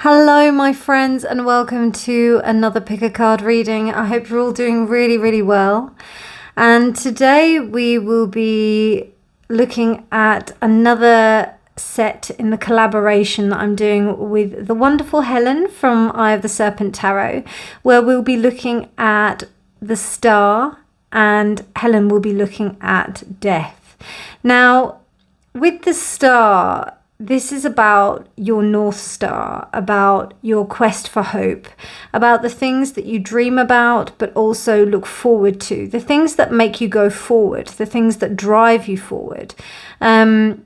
Hello my friends and welcome to another pick a card reading. I hope you're all doing really well. And today we will be looking at another set in the collaboration that I'm doing with the wonderful Helen from Eye of the Serpent Tarot, where we'll be looking at the Star and Helen will be looking at Death. Now, with the Star, this is about your North Star, about your quest for hope, about the things that you dream about, but also look forward to, the things that make you go forward, the things that drive you forward. In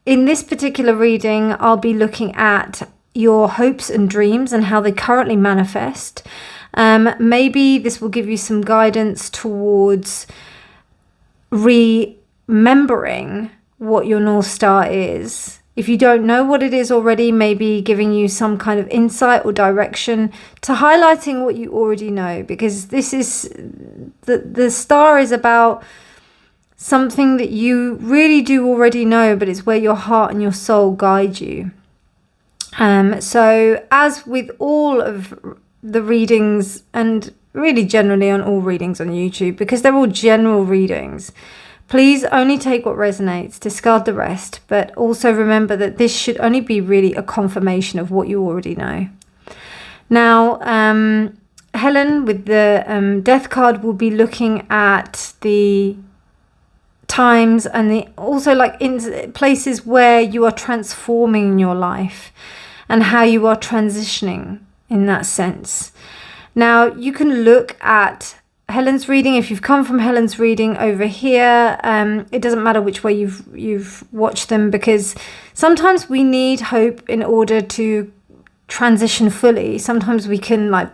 this particular reading, I'll be looking at your hopes and dreams and how they currently manifest. Maybe this will give you some guidance towards remembering what your North Star is. If you don't know what it is already, maybe giving you some kind of insight or direction to highlighting what you already know, because this is the Star is about something that you really do already know, but it's where your heart and your soul guide you. So as with all of the readings, and really generally on all readings on YouTube, because they're all general readings, please only take what resonates, discard the rest, but also remember that this should only be really a confirmation of what you already know. Now, Helen with the Death card will be looking at the times and also like in places where you are transforming your life and how you are transitioning in that sense. Now, you can look at Helen's reading. If you've come from Helen's reading over here, it doesn't matter which way you've watched them, because sometimes we need hope in order to transition fully. Sometimes we can, like,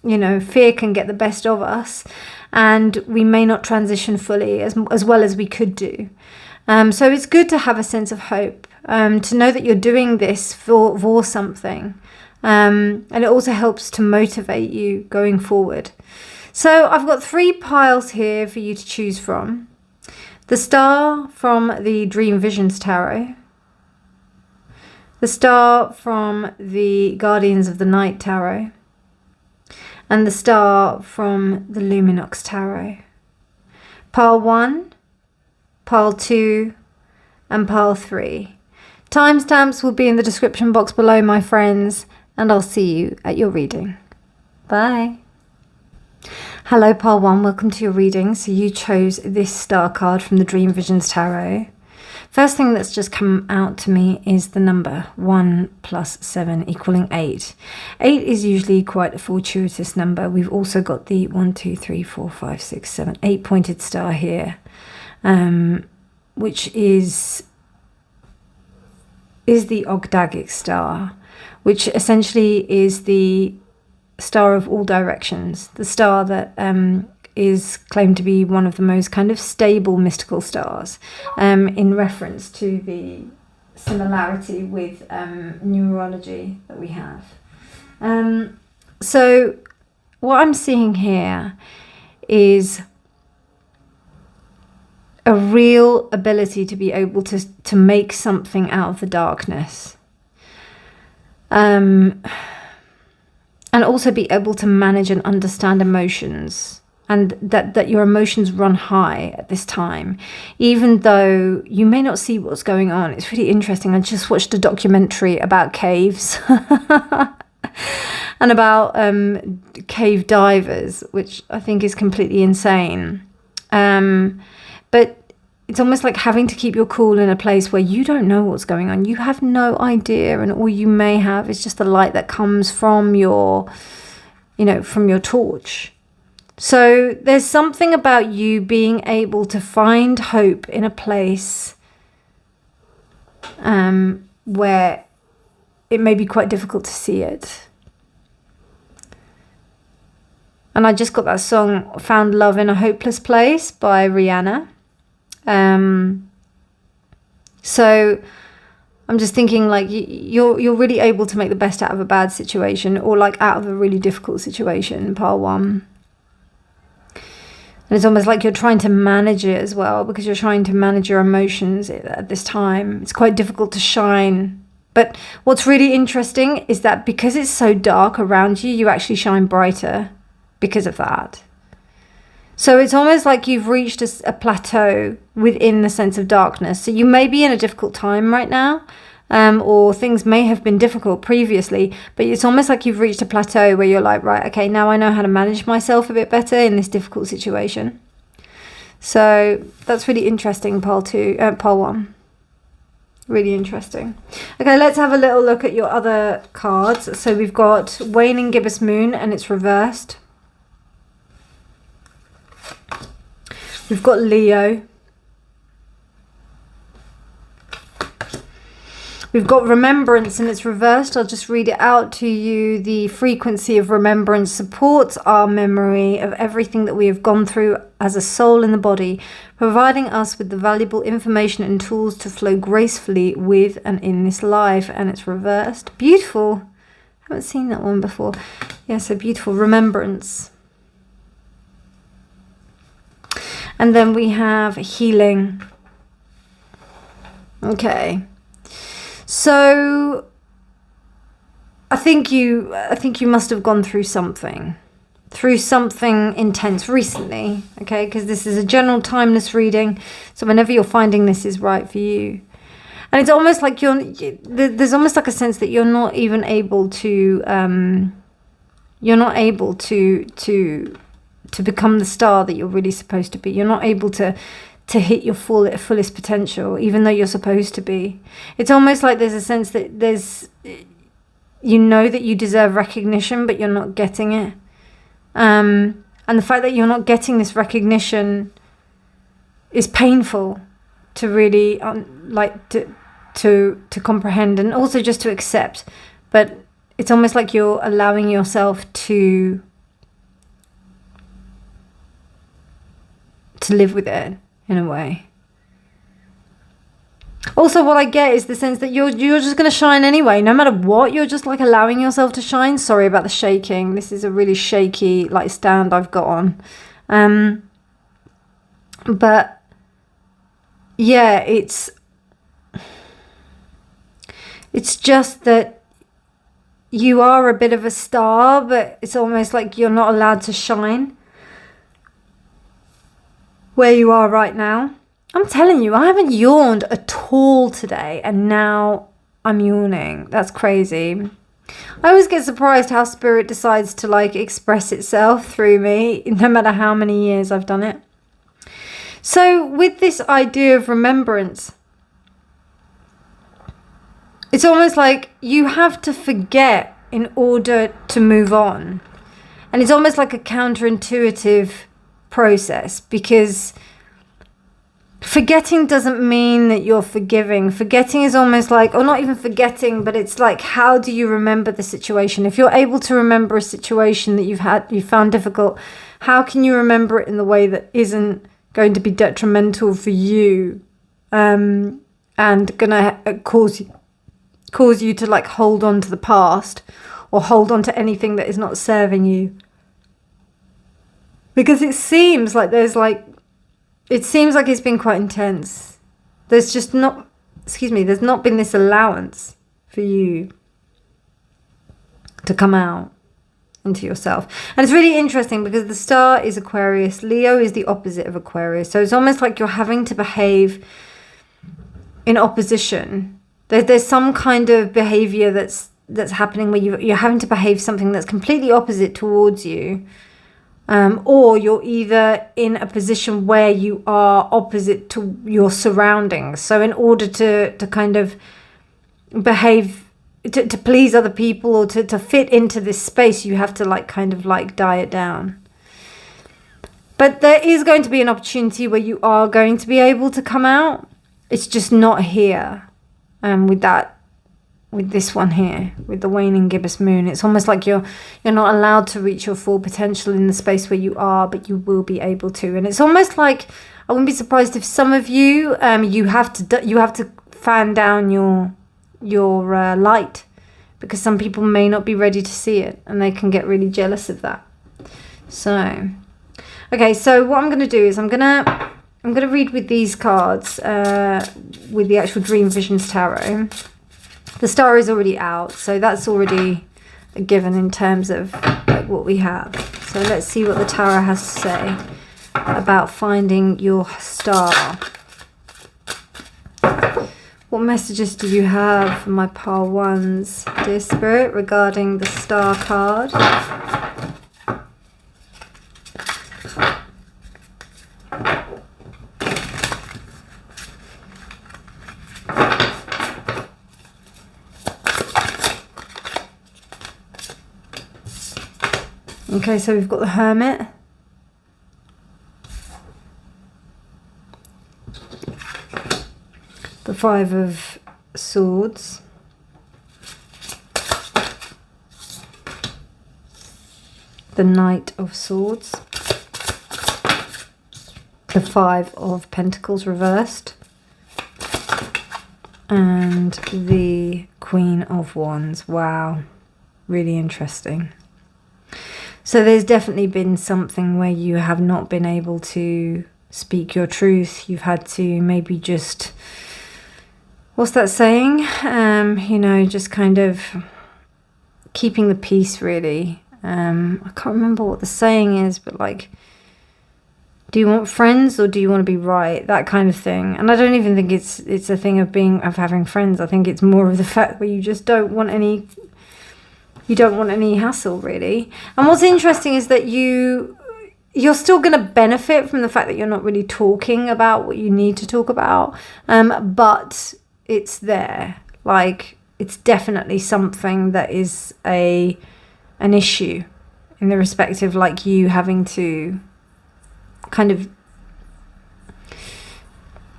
you know, fear can get the best of us and we may not transition fully as well as we could do. So it's good to have a sense of hope, to know that you're doing this for something, and it also helps to motivate you going forward. So I've got 3 piles here for you to choose from. The Star from the Dream Visions Tarot. The Star from the Guardians of the Night Tarot. And the Star from the Luminox Tarot. Pile 1, Pile 2, and Pile 3. Timestamps will be in the description box below, my friends, and I'll see you at your reading. Bye. Hello Pile 1, welcome to your reading. So you chose this Star card from the Dream Visions Tarot. First thing that's just come out to me is the number 1 + 7 equaling 8. 8 is usually quite a fortuitous number. We've also got the 1, 2, 3, 4, 5, 6, 7, 8 pointed star here, which is the Ogdagic star, which essentially is the Star of all directions, the star that is claimed to be one of the most kind of stable mystical stars, in reference to the similarity with numerology that we have. So what I'm seeing here is a real ability to be able to make something out of the darkness. And also be able to manage and understand emotions, and that your emotions run high at this time, even though you may not see what's going on. It's really interesting. I just watched a documentary about caves and about cave divers, which I think is completely insane. But it's almost like having to keep your cool in a place where you don't know what's going on. You have no idea, and all you may have is just the light that comes from your, from your torch. So there's something about you being able to find hope in a place where it may be quite difficult to see it. And I just got that song, Found Love in a Hopeless Place by Reena. So I'm just thinking, like, you're really able to make the best out of a bad situation, or like out of a really difficult situation, Pile 1. And it's almost like you're trying to manage it as well, because you're trying to manage your emotions at this time. It's quite difficult to shine But what's really interesting is that because it's so dark around you, you actually shine brighter because of that. So it's almost like you've reached a plateau within the sense of darkness. So you may be in a difficult time right now, or things may have been difficult previously, but it's almost like you've reached a plateau where you're like, right, okay, now I know how to manage myself a bit better in this difficult situation. So that's really interesting, pile 1. Really interesting. Okay, let's have a little look at your other cards. So we've got waning gibbous moon and it's reversed. We've got Leo. We've got remembrance and it's reversed. I'll just read it out to you. The frequency of remembrance supports our memory of everything that we have gone through as a soul in the body, providing us with the valuable information and tools to flow gracefully with and in this life. And it's reversed. Beautiful. I haven't seen that one before. Yeah, so beautiful. Remembrance. And then we have healing. Okay. So I think you must have gone through something intense recently, okay? Because this is a general timeless reading. So whenever you're finding this is right for you. And it's almost like there's almost like a sense that you're not even able to become the star that you're really supposed to be. You're not able to hit your fullest potential, even though you're supposed to be. It's almost like there's a sense that you know that you deserve recognition, but you're not getting it. And the fact that you're not getting this recognition is painful to really to comprehend and also just to accept. But it's almost like you're allowing yourself to live with it in a way. Also, what I get is the sense that you're just going to shine anyway, no matter what. You're just like allowing yourself to shine. Sorry about the shaking. This is a really shaky like stand I've got on. But yeah, it's just that you are a bit of a star, but it's almost like you're not allowed to shine where you are right now. I'm telling you, I haven't yawned at all today, and now I'm yawning. That's crazy. I always get surprised how spirit decides to like express itself through me, no matter how many years I've done it. So with this idea of remembrance, it's almost like you have to forget in order to move on. And it's almost like a counterintuitive process, because forgetting doesn't mean that you're forgiving. Forgetting is almost like, or not even forgetting, but it's like, how do you remember the situation? If you're able to remember a situation that you found difficult, how can you remember it in the way that isn't going to be detrimental for you, and gonna cause you to like hold on to the past or hold on to anything that is not serving you? Because it seems like it's been quite intense. There's not been this allowance for you to come out into yourself. And it's really interesting because the star is Aquarius. Leo is the opposite of Aquarius. So it's almost like you're having to behave in opposition. There's some kind of behavior that's happening where you're having to behave something that's completely opposite towards you. Or you're either in a position where you are opposite to your surroundings. So in order to kind of behave, to please other people or to fit into this space, you have to like kind of like die it down. But there is going to be an opportunity where you are going to be able to come out. It's just not here. With this one here, with the waning gibbous moon, it's almost like you're not allowed to reach your full potential in the space where you are, but you will be able to. And it's almost like, I wouldn't be surprised if some of you you have to fan down your light, because some people may not be ready to see it and they can get really jealous of that. So okay, so what I'm going to do is I'm going to read with these cards, with the actual Dream Visions Tarot. The Star is already out, so that's already a given in terms of like what we have. So let's see what the Tarot has to say about finding your star. What messages do you have for my pile ones, dear Spirit, regarding the Star card? Okay, so we've got the Hermit. The Five of Swords. The Knight of Swords. The Five of Pentacles reversed. And the Queen of Wands. Wow, really interesting. So there's definitely been something where you have not been able to speak your truth. You've had to maybe just, what's that saying? You know, just kind of keeping the peace, really. I can't remember what the saying is, but like, do you want friends or do you want to be right? That kind of thing. And I don't even think it's a thing of having friends. I think it's more of the fact where you just don't want any. You don't want any hassle, really. And what's interesting is that you're still going to benefit from the fact that you're not really talking about what you need to talk about. But it's there. Like, it's definitely something that is an issue in the respect of, like, you having to kind of,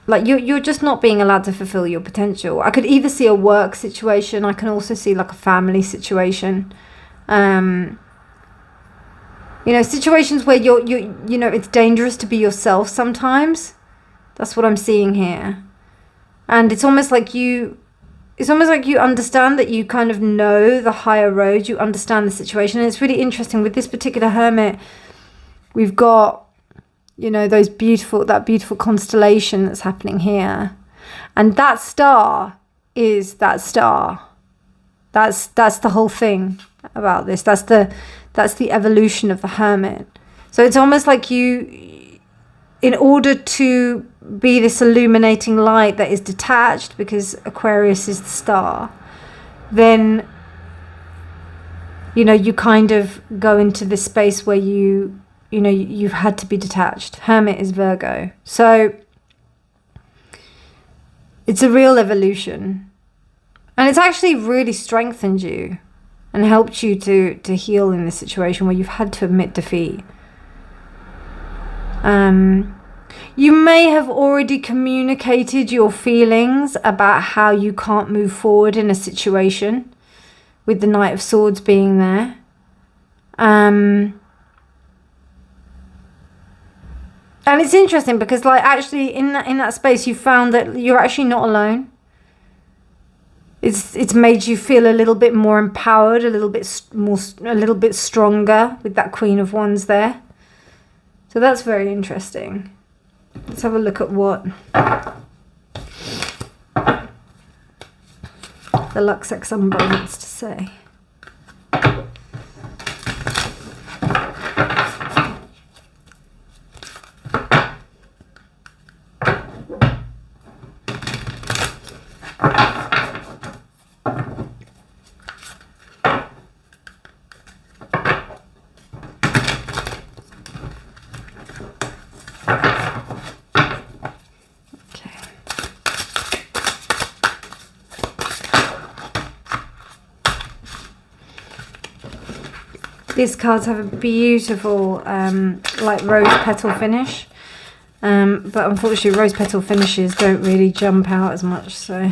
like, you're just not being allowed to fulfill your potential. I could either see a work situation. I can also see like a family situation. You know, situations where you know, it's dangerous to be yourself sometimes. That's what I'm seeing here. And it's almost like you understand that you kind of know the higher road. You understand the situation. And it's really interesting with this particular Hermit. We've got, you know, that beautiful constellation that's happening here. And that star is that star. That's the whole thing about this. That's the evolution of the Hermit. So it's almost like you, in order to be this illuminating light that is detached, because Aquarius is the star, then, you know, you kind of go into this space where you know, you've had to be detached. Hermit is Virgo. So it's a real evolution. And it's actually really strengthened you and helped you to heal in this situation where you've had to admit defeat. You may have already communicated your feelings about how you can't move forward in a situation, with the Knight of Swords being there. And it's interesting because, like, actually in that space, you found that you're actually not alone. It's made you feel a little bit more empowered, a little bit stronger with that Queen of Wands there. So that's very interesting. Let's have a look at what the Luxx Umbra wants to say. These cards have a beautiful, like, rose petal finish. But unfortunately, rose petal finishes don't really jump out as much, so.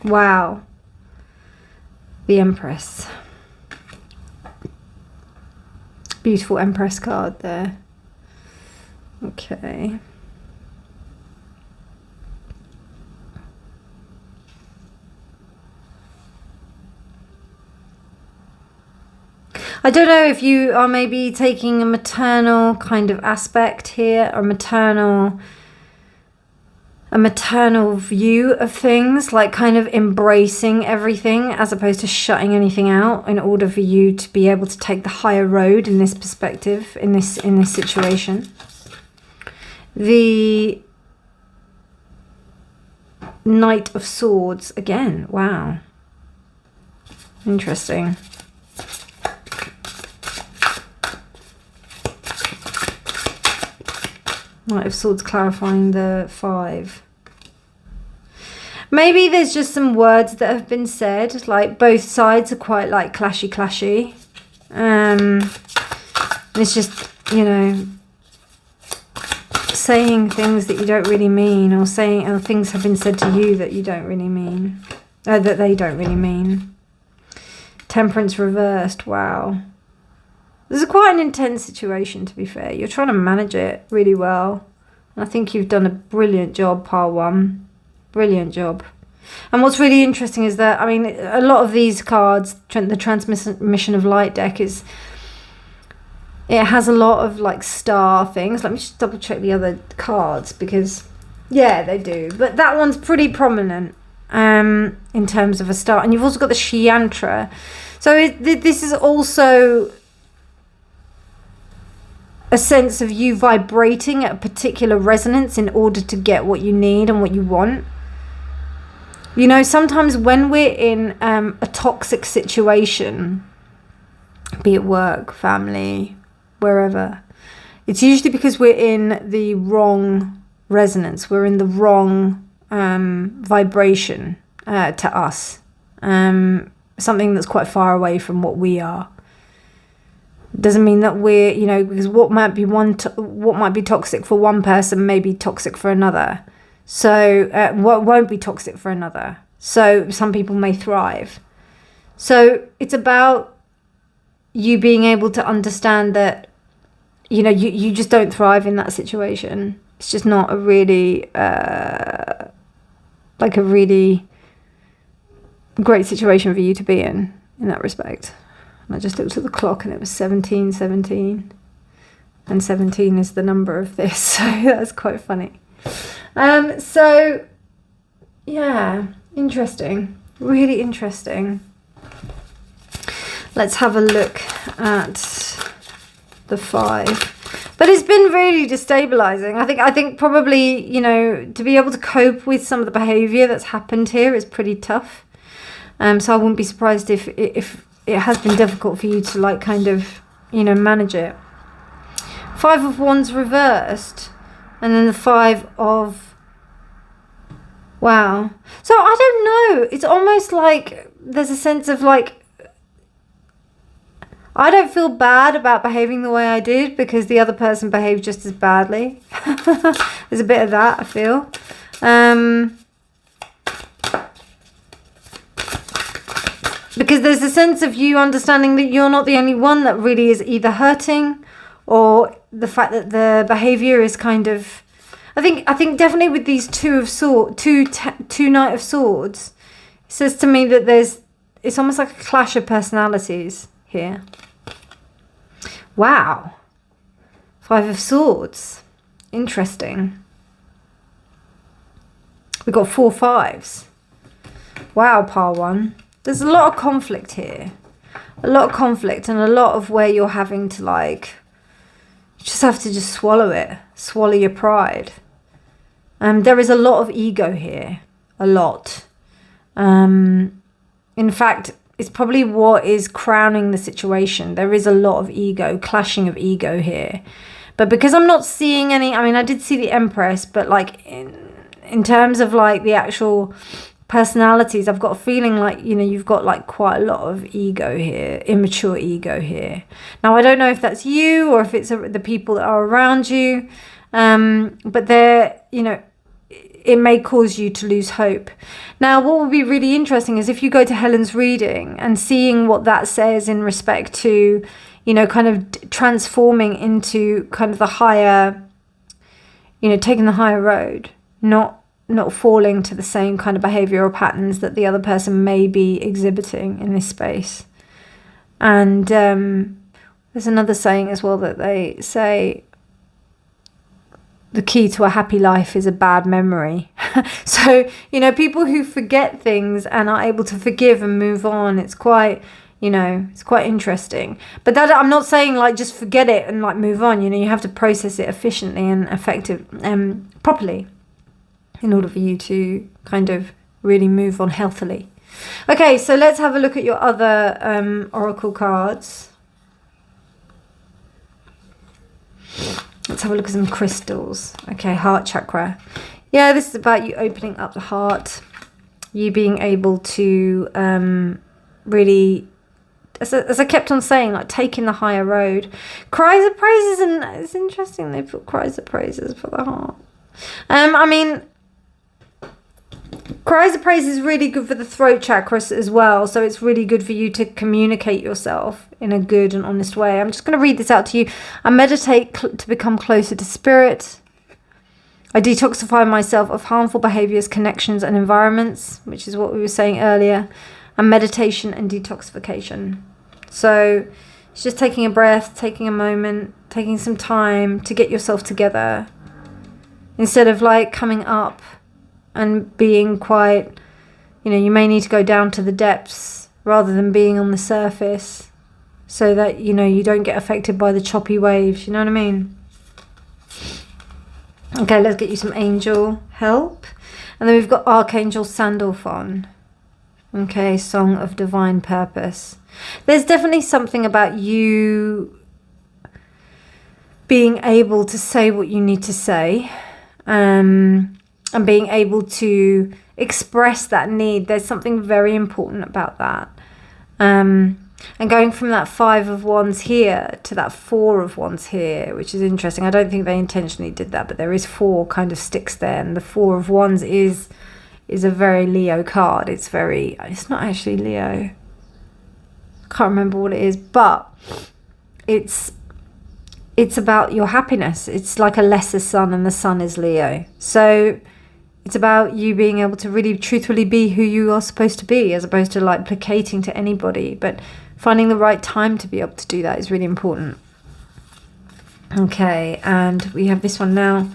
Wow. The Empress. Beautiful Empress card there. Okay. I don't know if you are maybe taking a maternal kind of aspect here, or maternal a maternal view of things, like kind of embracing everything as opposed to shutting anything out in order for you to be able to take the higher road in this perspective, in this situation. The Knight of Swords again. Wow. Interesting. Knight of Swords clarifying the 5. Maybe there's just some words that have been said, like both sides are quite like clashy. It's just, you know, saying things that you don't really mean, or things have been said to you that you don't really mean, that they don't really mean. Temperance reversed. Wow. This is quite an intense situation, to be fair. You're trying to manage it really well. And I think you've done a brilliant job, Pile 1. Brilliant job. And what's really interesting is that, I mean, a lot of these cards, the Transmission of Light deck, it has a lot of like star things. Let me just double check the other cards, because, yeah, they do. But that one's pretty prominent in terms of a star. And you've also got the Shiantra. So this is also a sense of you vibrating at a particular resonance in order to get what you need and what you want. You know, sometimes when we're in a toxic situation, be it work, family, wherever, it's usually because we're in the wrong resonance. We're in the wrong vibration to us. Something that's quite far away from what we are. Doesn't mean that we're, you know, because what might be toxic for one person may be toxic for another. So what won't be toxic for another. So some people may thrive. So it's about you being able to understand that, you know, you just don't thrive in that situation. It's just not a really like a really great situation for you to be in that respect. I just looked at the clock and it was 17:17, and 17 is the number of this, so that's quite funny. So yeah, interesting, really interesting. Let's have a look at the 5. But it's been really destabilizing. I think probably, you know, to be able to cope with some of the behavior that's happened here is pretty tough. So I wouldn't be surprised if it has been difficult for you to, like, kind of, you know, manage it. 5 of Wands reversed, and then the 5 of, wow. So I don't know, it's almost like there's a sense of like, I don't feel bad about behaving the way I did because the other person behaved just as badly. There's a bit of that, I feel. Because there's a sense of you understanding that you're not the only one that really is either hurting, or the fact that the behavior is kind of, I think definitely with these two Knight of Swords, it says to me that it's almost like a clash of personalities here. Wow. 5 of Swords. Interesting. We've got 4 5s. Wow, Pile 1. There's a lot of conflict here. A lot of conflict, and a lot of where you're having to, like, you just have to just swallow it. Swallow your pride. There is a lot of ego here. A lot. In fact, it's probably what is crowning the situation. There is a lot of ego, clashing of ego here. But because I'm not seeing any, I mean, I did see the Empress, but like in terms of like the actual personalities, I've got a feeling like, you know, you've got like quite a lot of ego here, immature ego here. Now, I don't know if that's you or if it's the people that are around you, but they're, you know, it may cause you to lose hope. Now, what would be really interesting is if you go to Helen's reading and seeing what that says in respect to, you know, kind of transforming into kind of the higher, you know, taking the higher road, not falling to the same kind of behavioral patterns that the other person may be exhibiting in this space. And there's another saying as well that they say, the key to a happy life is a bad memory. So, you know, people who forget things and are able to forgive and move on, it's quite, you know, it's quite interesting. But that, I'm not saying like just forget it and like move on. You know, you have to process it efficiently and properly in order for you to kind of really move on healthily. Okay, so let's have a look at your other oracle cards. Let's have a look at some crystals. Okay, heart chakra. Yeah, this is about you opening up the heart. You being able to really, as I kept on saying, like taking the higher road. Cries of praises, and it's interesting they put cries of praises for the heart. I mean, cries of praise is really good for the throat chakra as well. So it's really good for you to communicate yourself in a good and honest way. I'm just going to read this out to you. I meditate to become closer to spirit. I detoxify myself of harmful behaviors, connections and environments, which is what we were saying earlier. And meditation and detoxification. So it's just taking a breath, taking a moment, taking some time to get yourself together. Instead of like coming up and being quite, you know, you may need to go down to the depths rather than being on the surface, so that, you know, you don't get affected by the choppy waves, you know what I mean? Okay, let's get you some angel help. And then we've got Archangel Sandalphon. Okay, Song of Divine Purpose. There's definitely something about you being able to say what you need to say, and being able to express that need. There's something very important about that. And going from that 5 of Wands here to that 4 of Wands here, which is interesting. I don't think they intentionally did that, but there is 4 kind of sticks there. And the 4 of Wands is a very Leo card. It's not actually Leo. I can't remember what it is, but it's about your happiness. It's like a lesser sun, and the sun is Leo. So it's about you being able to really truthfully be who you are supposed to be, as opposed to like placating to anybody. But finding the right time to be able to do that is really important. Okay, and we have this one now.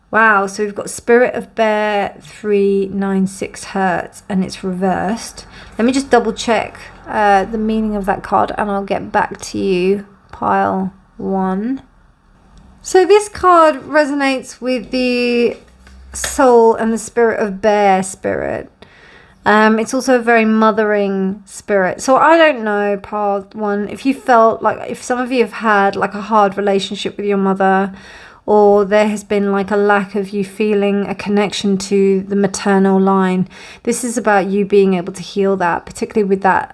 Wow, so we've got Spirit of Bear 396 Hertz, and it's reversed. Let me just double check the meaning of that card, and I'll get back to you. Pile 1. So this card resonates with the soul and the spirit of bear spirit. It's also a very mothering spirit. So I don't know, part 1, if you felt like, if some of you have had like a hard relationship with your mother, or there has been like a lack of you feeling a connection to the maternal line, this is about you being able to heal that, particularly with that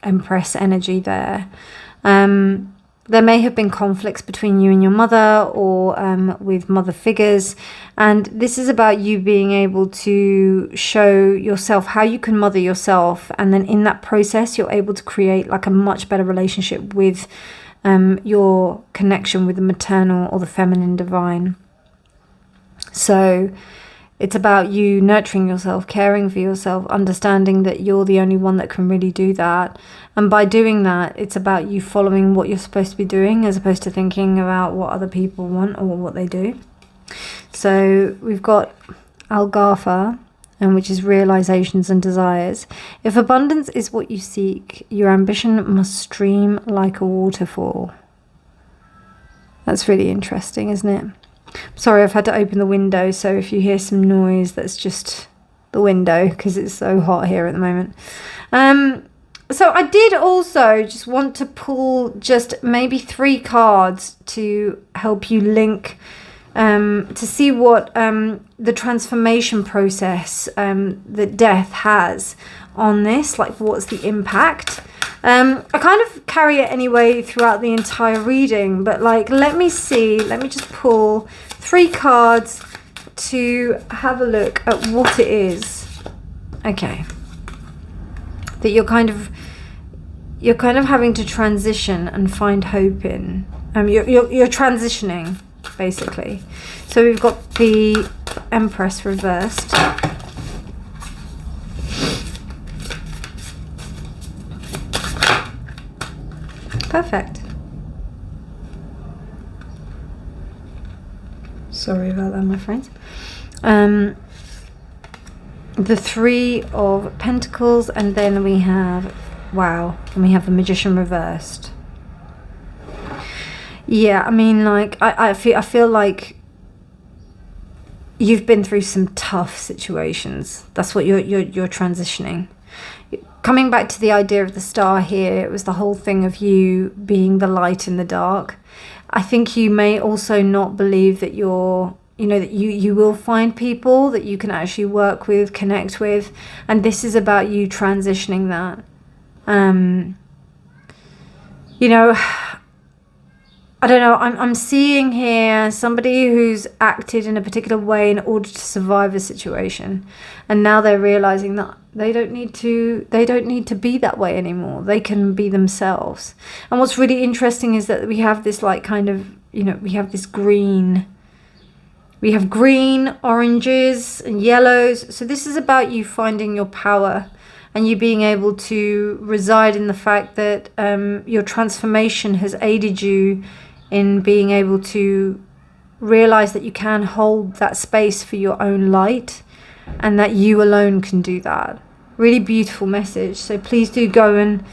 Empress energy there. There may have been conflicts between you and your mother, or with mother figures. And this is about you being able to show yourself how you can mother yourself. And then in that process, you're able to create like a much better relationship with your connection with the maternal or the feminine divine. So it's about you nurturing yourself, caring for yourself, understanding that you're the only one that can really do that. And by doing that, it's about you following what you're supposed to be doing, as opposed to thinking about what other people want or what they do. So we've got Algartha, which is realizations and desires. If abundance is what you seek, your ambition must stream like a waterfall. That's really interesting, isn't it? Sorry, I've had to open the window, so if you hear some noise, that's just the window, because it's so hot here at the moment. So I did also just want to pull just maybe 3 cards to help you link, to see what the transformation process that death has on this, like what's the impact. I kind of carry it anyway throughout the entire reading, but like let me just pull 3 cards to have a look at what it is. Okay, that you're kind of having to transition and find hope in. You're transitioning basically. So we've got the Empress reversed. Perfect. Sorry about that, my friends. The Three of Pentacles, and then we have, wow, and we have the Magician reversed. Yeah, I mean, like, I feel like you've been through some tough situations. That's what you're transitioning. Coming back to the idea of the star here, it was the whole thing of you being the light in the dark. I think you may also not believe that you're, you know, that you will find people that you can actually work with, connect with, and this is about you transitioning that. You know, I don't know, I'm seeing here somebody who's acted in a particular way in order to survive a situation, and now they're realizing that they don't need to be that way anymore. They can be themselves. And what's really interesting is that we have this, like, kind of, you know, we have this green. We have green, oranges, and yellows. So this is about you finding your power and you being able to reside in the fact that your transformation has aided you in being able to realize that you can hold that space for your own light and that you alone can do that. Really beautiful message. So please do go and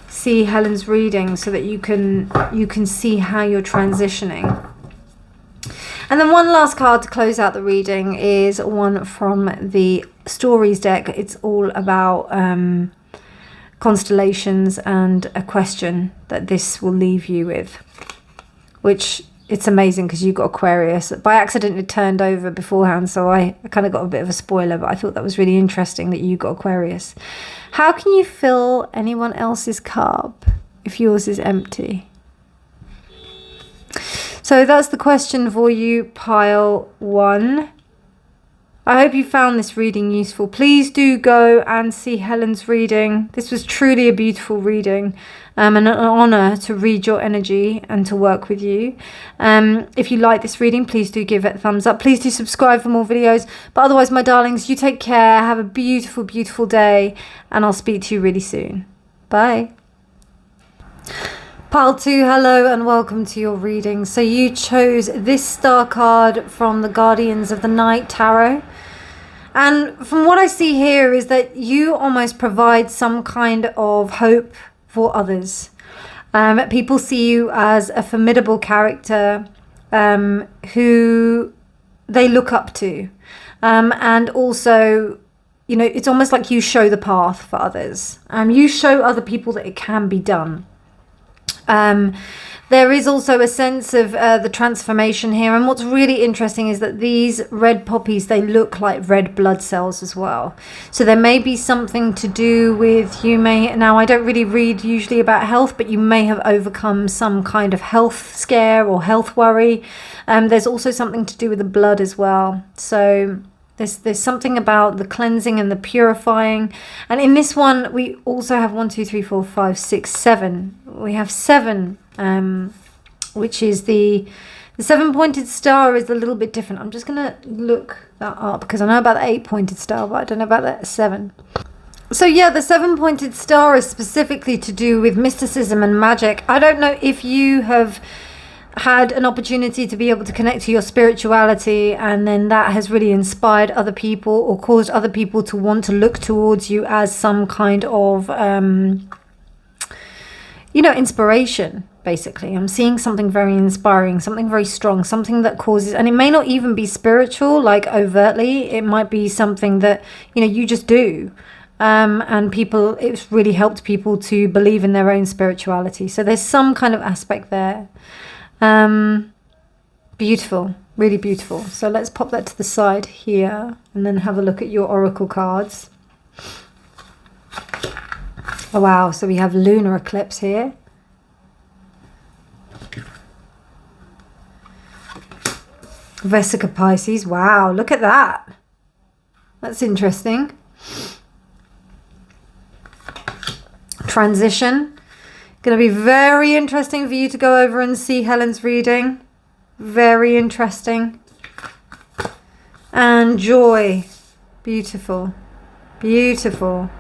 see Helen's reading so that you can see how you're transitioning. And then one last card to close out the reading is one from the Stories deck. It's all about constellations and a question that this will leave you with, which it's amazing because you've got Aquarius. By accident it turned over beforehand, so I kind of got a bit of a spoiler, but I thought that was really interesting that you got Aquarius. How can you fill anyone else's cup if yours is empty? So that's the question for you, pile 1. I hope you found this reading useful. Please do go and see Helen's reading. This was truly a beautiful reading, and an honor to read your energy and to work with you. If you like this reading, please do give it a thumbs up. Please do subscribe for more videos. But otherwise, my darlings, you take care. Have a beautiful, beautiful day, and I'll speak to you really soon. Bye. Pile 2, hello and welcome to your reading. So you chose this star card from the Guardians of the Night Tarot. And from what I see here is that you almost provide some kind of hope for others. People see you as a formidable character who they look up to. And also, you know, it's almost like you show the path for others. You show other people that it can be done. There is also a sense of the transformation here, and what's really interesting is that these red poppies, they look like red blood cells as well. So there may be something to do with, you may, now I don't really read usually about health, but you may have overcome some kind of health scare or health worry. There's also something to do with the blood as well. So there's something about the cleansing and the purifying. And in this one, we also have 1, 2, 3, 4, 5, 6, 7. We have 7, which is the 7-pointed star is a little bit different. I'm just going to look that up because I know about the 8-pointed star, but I don't know about that 7. So yeah, the 7-pointed star is specifically to do with mysticism and magic. I don't know if you have had an opportunity to be able to connect to your spirituality, and then that has really inspired other people or caused other people to want to look towards you as some kind of you know, inspiration. Basically, I'm seeing something very inspiring, something very strong, something that causes, and it may not even be spiritual, like overtly. It might be something that, you know, you just do, and people, it's really helped people to believe in their own spirituality. So there's some kind of aspect there. Beautiful, really beautiful. So let's pop that to the side here and then have a look at your oracle cards. Oh wow, so we have lunar eclipse here. Vesica Pisces, wow, look at that. That's interesting. Transition. Going to be very interesting for you to go over and see Helen's reading. Very interesting. And joy. Beautiful. Beautiful.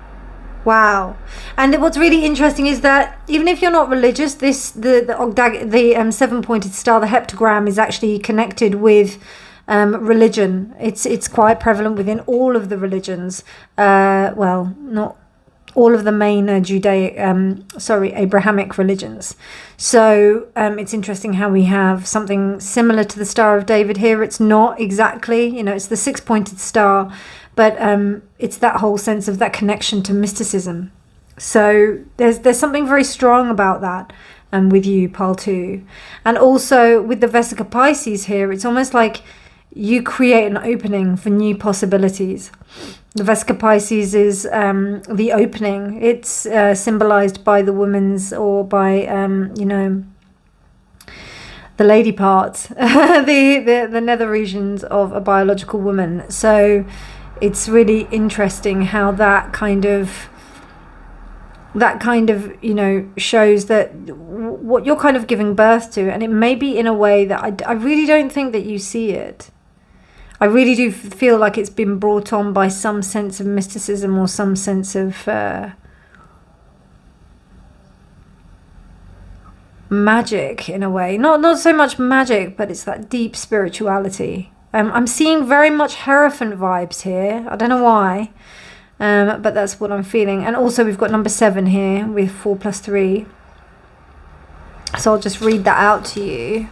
Wow. And what's really interesting is that even if you're not religious, the 7-pointed star, the heptagram, is actually connected with religion. It's quite prevalent within all of the religions. Well, not all of the main Abrahamic religions. So it's interesting how we have something similar to the Star of David here. It's not exactly, you know, it's the six-pointed star, but it's that whole sense of that connection to mysticism. So there's something very strong about that with you, Pile 2. And also with the Vesica Pisces here, it's almost like you create an opening for new possibilities. The Vesica Pisces is the opening. It's symbolized by the woman's, or by, you know, the lady part, the nether regions of a biological woman. So it's really interesting how that kind of, you know, shows that what you're kind of giving birth to, and it may be in a way that I really don't think that you see it. I really do feel like it's been brought on by some sense of mysticism or some sense of magic in a way. Not so much magic, but it's that deep spirituality. I'm seeing very much Hierophant vibes here. I don't know why, but that's what I'm feeling. And also we've got number 7 here with 4 + 3. So I'll just read that out to you.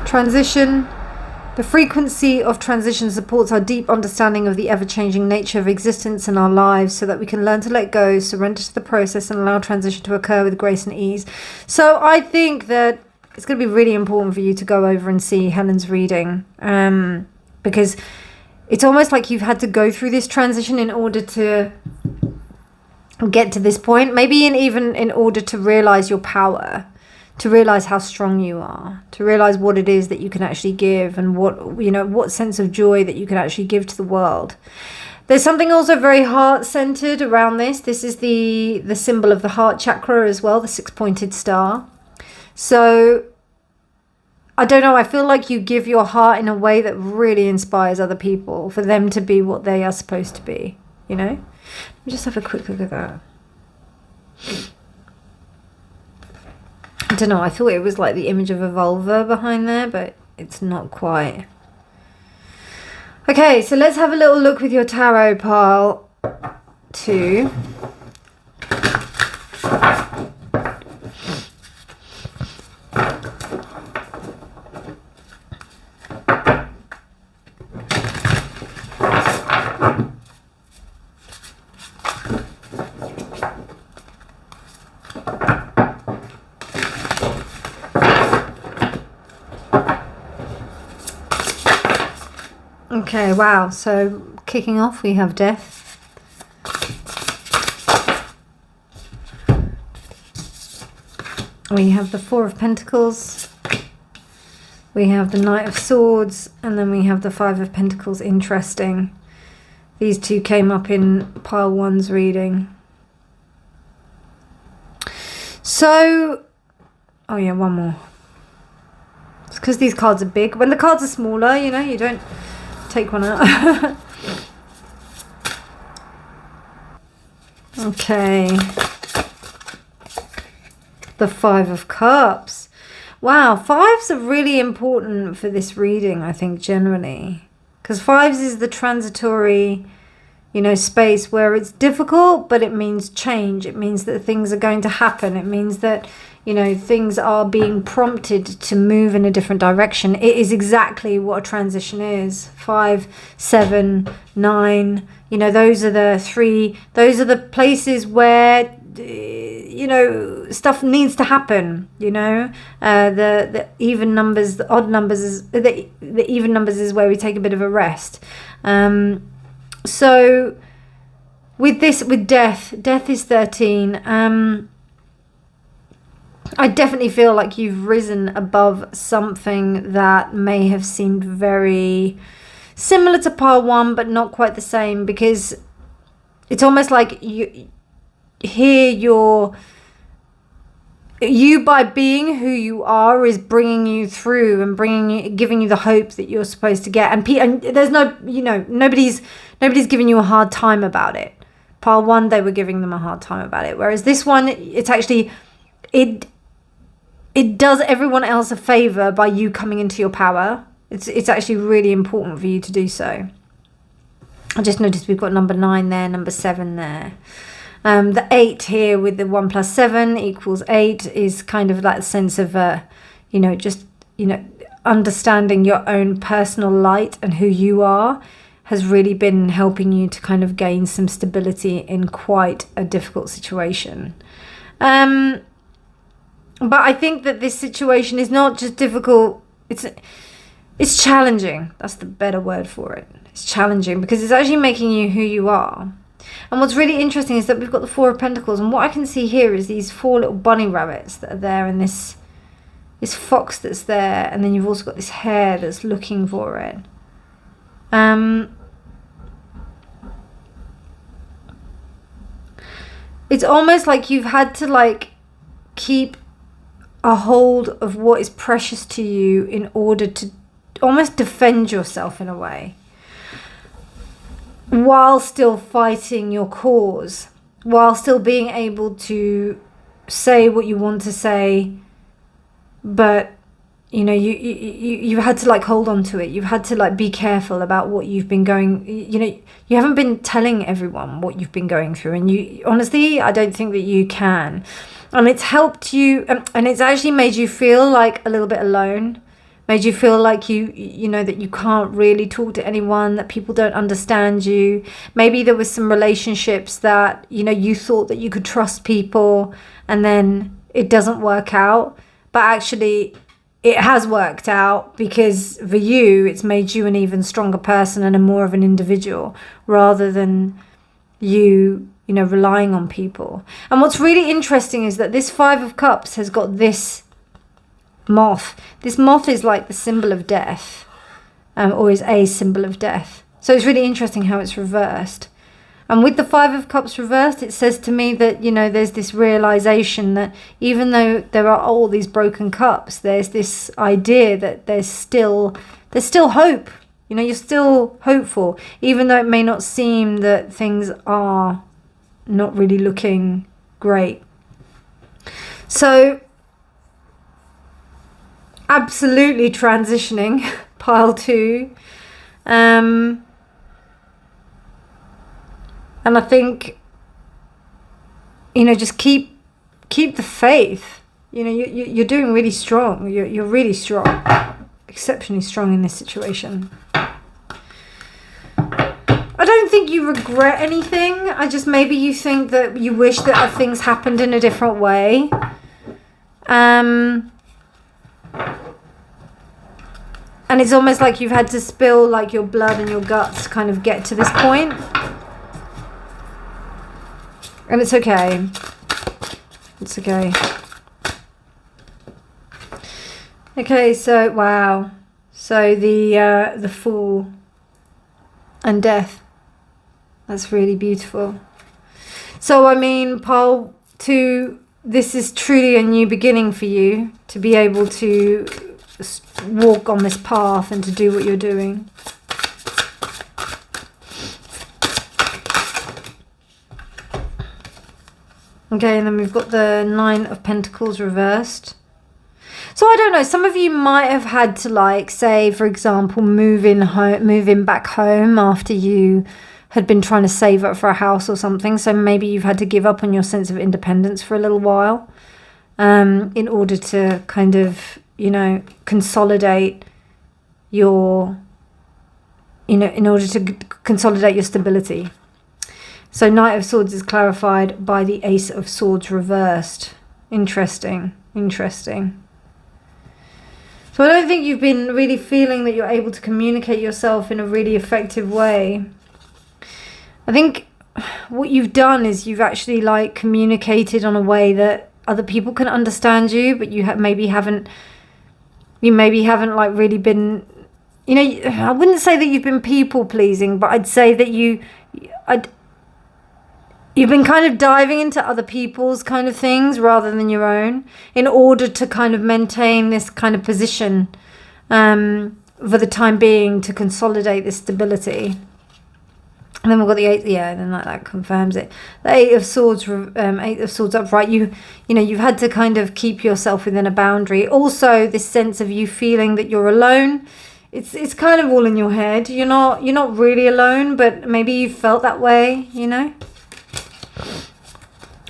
Transition. The frequency of transition supports our deep understanding of the ever-changing nature of existence and our lives, so that we can learn to let go, surrender to the process, and allow transition to occur with grace and ease. So I think that it's going to be really important for you to go over and see Helen's reading, because it's almost like you've had to go through this transition in order to get to this point, maybe even in order to realize your power, to realize how strong you are, to realize what it is that you can actually give, and what, you know, what sense of joy that you can actually give to the world. There's something also very heart-centered around this. This is the symbol of the heart chakra as well, the 6-pointed star. So I don't know, I feel like you give your heart in a way that really inspires other people, for them to be what they are supposed to be, you know? Let me just have a quick look at that. I don't know, I thought it was like the image of a vulva behind there, but it's not quite. Okay, so let's have a little look with your tarot, Pile 2. Okay, wow, so kicking off we have death. We have the 4 of Pentacles. We have the Knight of Swords, and then we have the 5 of Pentacles. Interesting. These two came up in Pile 1's reading. So, oh yeah, one more. It's because these cards are big. When the cards are smaller, you know, you don't take one out. Okay. The 5 of Cups. Wow, 5s are really important for this reading, I think, generally. Because 5s is the transitory, you know, space where it's difficult, but it means change. It means that things are going to happen. It means that, you know, things are being prompted to move in a different direction. It is exactly what a transition is. 5, 7, 9, you know, those are the places where, you know, stuff needs to happen, you know. The even numbers, the odd numbers, the even numbers is where we take a bit of a rest. So with this, with death is 13. I definitely feel like you've risen above something that may have seemed very similar to Pile 1, but not quite the same, because it's almost like you by being who you are is bringing you through and giving you the hope that you're supposed to get. And there's no, you know, nobody's giving you a hard time about it. Pile 1, they were giving them a hard time about it. Whereas this one, it's actually, it does everyone else a favor by you coming into your power. It's actually really important for you to do so. I just noticed we've got number 9 there, number 7 there. The 8 here with the 1 + 7 = 8 is kind of that sense of, understanding your own personal light and who you are has really been helping you to kind of gain some stability in quite a difficult situation. But I think that this situation is not just difficult, it's challenging. That's the better word for it. It's challenging because it's actually making you who you are. And what's really interesting is that we've got the 4 of Pentacles, and what I can see here is these 4 little bunny rabbits that are there, and this fox that's there, and then you've also got this hare that's looking for it. It's almost like you've had to keep a hold of what is precious to you in order to almost defend yourself in a way, while still fighting your cause, while still being able to say what you want to say, but you had to hold on to it. You've had to be careful about what you've been going, you haven't been telling everyone what you've been going through, and you honestly, I don't think that you can. And it's helped you, and it's actually made you feel like a little bit alone, made you feel like you know that you can't really talk to anyone, that people don't understand you. Maybe there was some relationships that you thought that you could trust people, and then it doesn't work out, but actually it has worked out, because for you it's made you an even stronger person and a more of an individual, rather than you relying on people. And what's really interesting is that this 5 of Cups has got this moth. This moth is like the symbol of death, or is a symbol of death. So it's really interesting how it's reversed. And with the 5 of Cups reversed, it says to me that there's this realization that even though there are all these broken cups, there's this idea that there's still hope. You're still hopeful, even though it may not seem that things are not really looking great. So absolutely transitioning, pile 2. And I think, just keep the faith. You're doing really strong. You're really strong, exceptionally strong in this situation. I don't think you regret anything. I just, maybe you think that you wish that things happened in a different way. And it's almost like you've had to spill your blood and your guts to kind of get to this point. And it's okay. It's okay. Okay, so wow. So the Fool and Death. That's really beautiful. So I mean, pile 2, this is truly a new beginning for you, to be able to walk on this path and to do what you're doing. Okay, and then we've got the 9 of Pentacles reversed. So I don't know, some of you might have had to say, for example, move in back home after you had been trying to save up for a house or something. So maybe you've had to give up on your sense of independence for a little while, in order to kind of, consolidate your, in order to consolidate your stability. So Knight of Swords is clarified by the Ace of Swords reversed. Interesting. Interesting. So I don't think you've been really feeling that you're able to communicate yourself in a really effective way. I think what you've done is you've actually communicated on a way that other people can understand you, but you maybe haven't really been, I wouldn't say that you've been people pleasing, but I'd say that you've been kind of diving into other people's kind of things rather than your own, in order to kind of maintain this kind of position for the time being, to consolidate this stability. And then we've got the 8, then that confirms it. The 8 of Swords, 8 of Swords upright. You've had to kind of keep yourself within a boundary. Also, this sense of you feeling that you're alone it's kind of all in your head. You're not really alone, but maybe you felt that way, you know?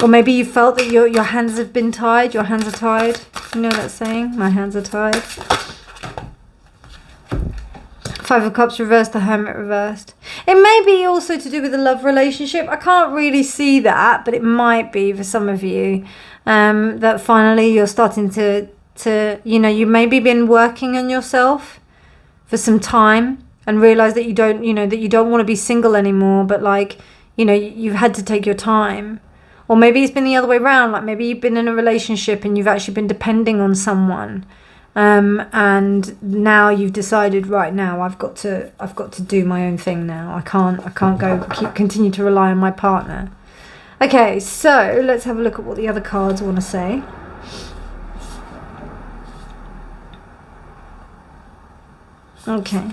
Or maybe you felt that your hands have been tied. Your hands are tied. You know that saying? My hands are tied. Five of Cups reversed, the Hermit reversed. It may be also to do with a love relationship. I can't really see that, but it might be for some of you. That finally you're starting to you know, you maybe been working on yourself for some time and realize that you don't, you know, that you don't want to be single anymore, but like, you know, you've had to take your time. Or maybe it's been the other way around, like maybe you've been in a relationship and you've actually been depending on someone, and now you've decided, right now I've got to do my own thing now. I can't continue to rely on my partner. Okay, so let's have a look at what the other cards want to say. Okay.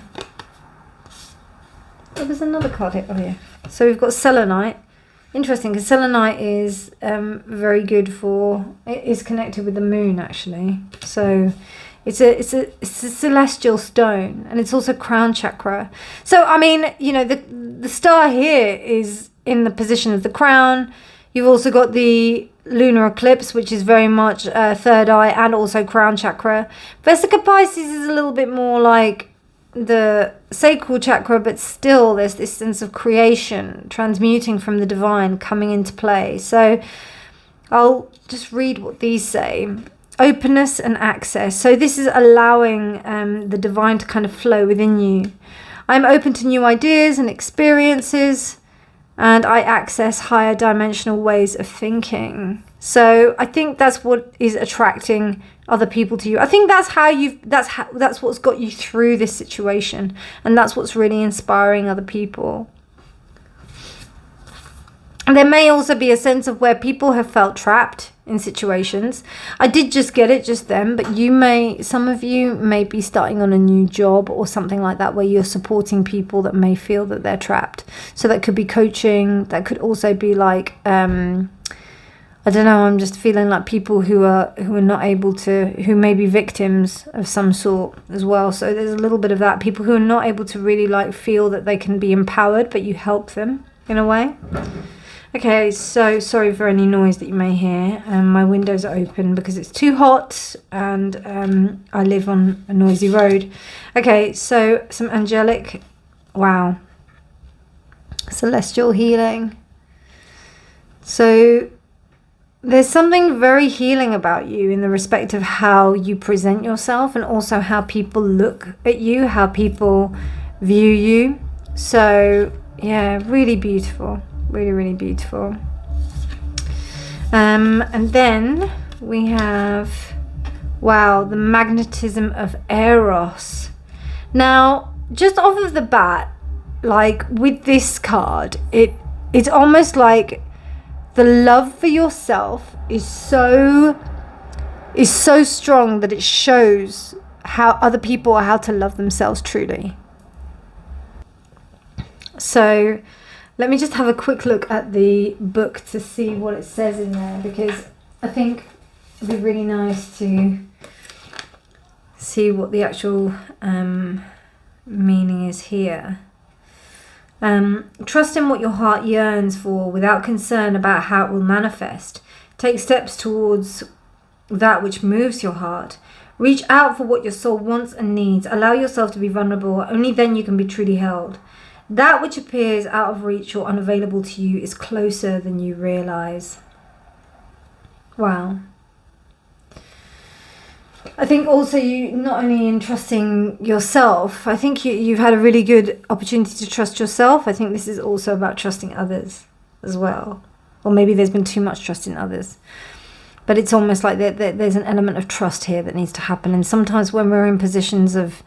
Oh, there's another card here. Oh yeah. So we've got Selenite. Interesting, because selenite is very good for, it is connected with the moon actually. So it's a celestial stone, and it's also crown chakra. So I mean, you know, the star here is in the position of the crown. You've also got the lunar eclipse, which is very much third eye and also crown chakra. Vesica Pisces is a little bit more like the sacral chakra, but still there's this sense of creation, transmuting from the divine coming into play. So I'll just read what these say. Openness and access. So this is allowing the divine to kind of flow within you. I'm open to new ideas and experiences, and I access higher dimensional ways of thinking. So I think that's what is attracting other people to you. I think that's what's got you through this situation, and that's what's really inspiring other people. And there may also be a sense of where people have felt trapped in situations. I did just get it just then, but some of you may be starting on a new job or something like that, where you're supporting people that may feel that they're trapped. So that could be coaching. That could also be like, I don't know, I'm just feeling like people who are not able to, who may be victims of some sort as well. So there's a little bit of that. People who are not able to really like feel that they can be empowered, but you help them in a way. Okay, so sorry for any noise that you may hear. My windows are open because it's too hot, and I live on a noisy road. Okay, so some angelic, wow, celestial healing. So there's something very healing about you in the respect of how you present yourself, and also how people look at you, how people view you. So yeah, really beautiful. Really, really beautiful. And then we have, wow, the magnetism of Eros. Now, just off of the bat, like with this card, it's almost like the love for yourself is so strong that it shows how other people are how to love themselves truly. So let me just have a quick look at the book to see what it says in there, because I think it'd be really nice to see what the actual meaning is here. Trust in what your heart yearns for without concern about how it will manifest. Take steps towards that which moves your heart. Reach out for what your soul wants and needs. Allow yourself to be vulnerable. Only then you can be truly held. That which appears out of reach or unavailable to you is closer than you realize. Wow. I think also you, not only in trusting yourself, I think you've had a really good opportunity to trust yourself. I think this is also about trusting others as well. Or maybe there's been too much trust in others. But it's almost like there's an element of trust here that needs to happen. And sometimes when we're in positions of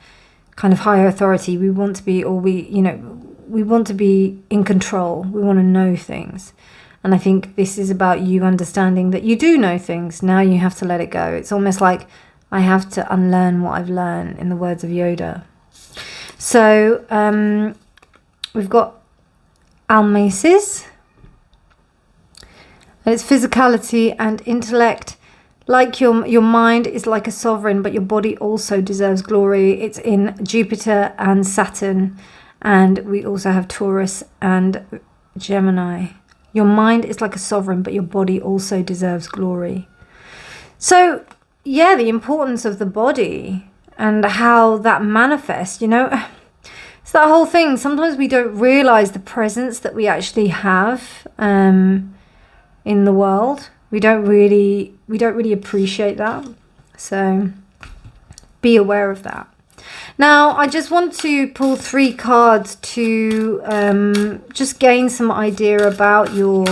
kind of higher authority, we want to be, or we want to be in control. We want to know things. And I think this is about you understanding that you do know things. Now you have to let it go. It's almost like I have to unlearn what I've learned, in the words of Yoda. So we've got Almaces. And it's physicality and intellect, Like your mind is like a sovereign, but your body also deserves glory. It's in Jupiter and Saturn, and we also have Taurus and Gemini. Your mind is like a sovereign, but your body also deserves glory. So yeah, the importance of the body and how that manifests, you know, it's that whole thing. Sometimes we don't realize the presence that we actually have in the world. We don't really appreciate that. So be aware of that. Now, I just want to pull 3 cards to just gain some idea about your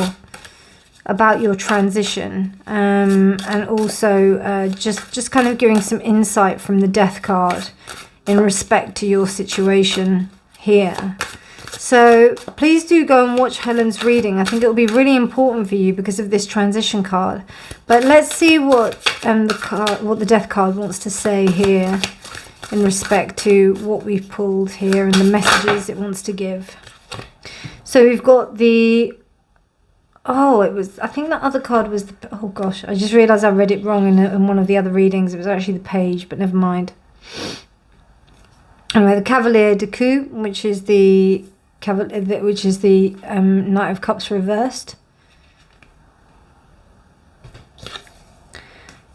transition, and also just kind of giving some insight from the Death card in respect to your situation here. So please do go and watch Helen's reading. I think it will be really important for you because of this transition card. But let's see what the Death card wants to say here in respect to what we've pulled here and the messages it wants to give. So we've got the I think that other card was oh gosh, I just realized I read it wrong in one of the other readings. It was actually the Page, but never mind. Anyway, the Cavalier de Coupe, which is the Knight of Cups reversed.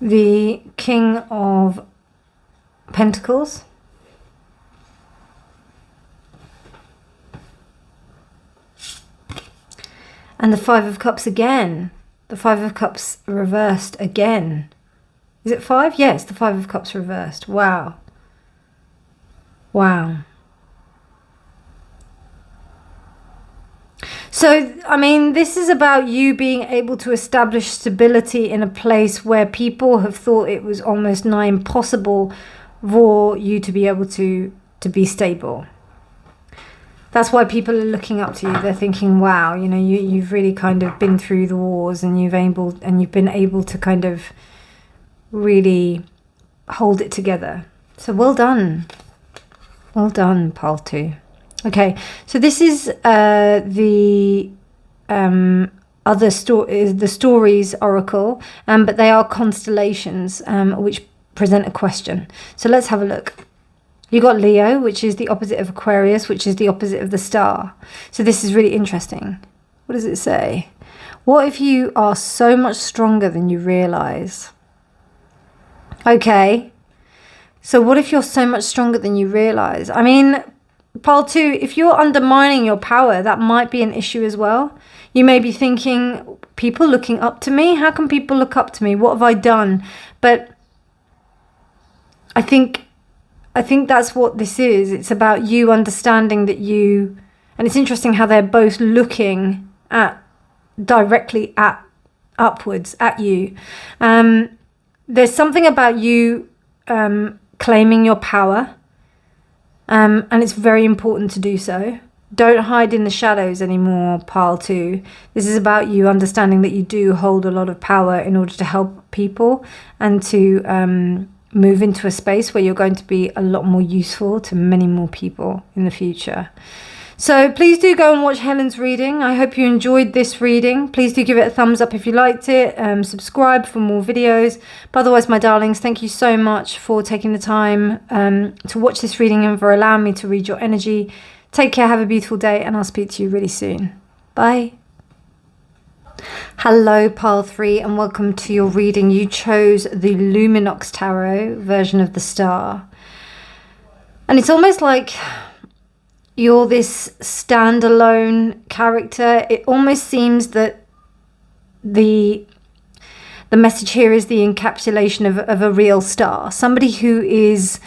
The King of Pentacles. And the Five of Cups again. The Five of Cups reversed again. Is it 5? Yes, the Five of Cups reversed. Wow. Wow. So, I mean, this is about you being able to establish stability in a place where people have thought it was almost nigh impossible for you to be able to be stable. That's why people are looking up to you. They're thinking, wow, you know, you've really kind of been through the wars, and you've been able to kind of really hold it together. So well done. Well done, Pile 2. Okay, so this is the Stories Oracle, but they are constellations which present a question. So let's have a look. You got Leo, which is the opposite of Aquarius, which is the opposite of the Star. So this is really interesting. What does it say? What if you are so much stronger than you realize? Okay. So what if you're so much stronger than you realize? I mean, Pile 2, if you're undermining your power, that might be an issue as well. You may be thinking, people looking up to me? How can people look up to me? What have I done? But I think that's what this is. It's about you understanding that you, and it's interesting how they're both looking directly upwards at you. There's something about you claiming your power, and it's very important to do so. Don't hide in the shadows anymore, Pile 2. This is about you understanding that you do hold a lot of power in order to help people and to move into a space where you're going to be a lot more useful to many more people in the future. So please do go and watch Helen's reading. I hope you enjoyed this reading. Please do give it a thumbs up if you liked it. Subscribe for more videos. But otherwise, my darlings, thank you so much for taking the time to watch this reading and for allowing me to read your energy. Take care, have a beautiful day, and I'll speak to you really soon. Bye. Hello, Pile 3, and welcome to your reading. You chose the Luminox Tarot version of the Star. And it's almost like you're this standalone character. It almost seems that the message here is the encapsulation of a real star. Somebody who is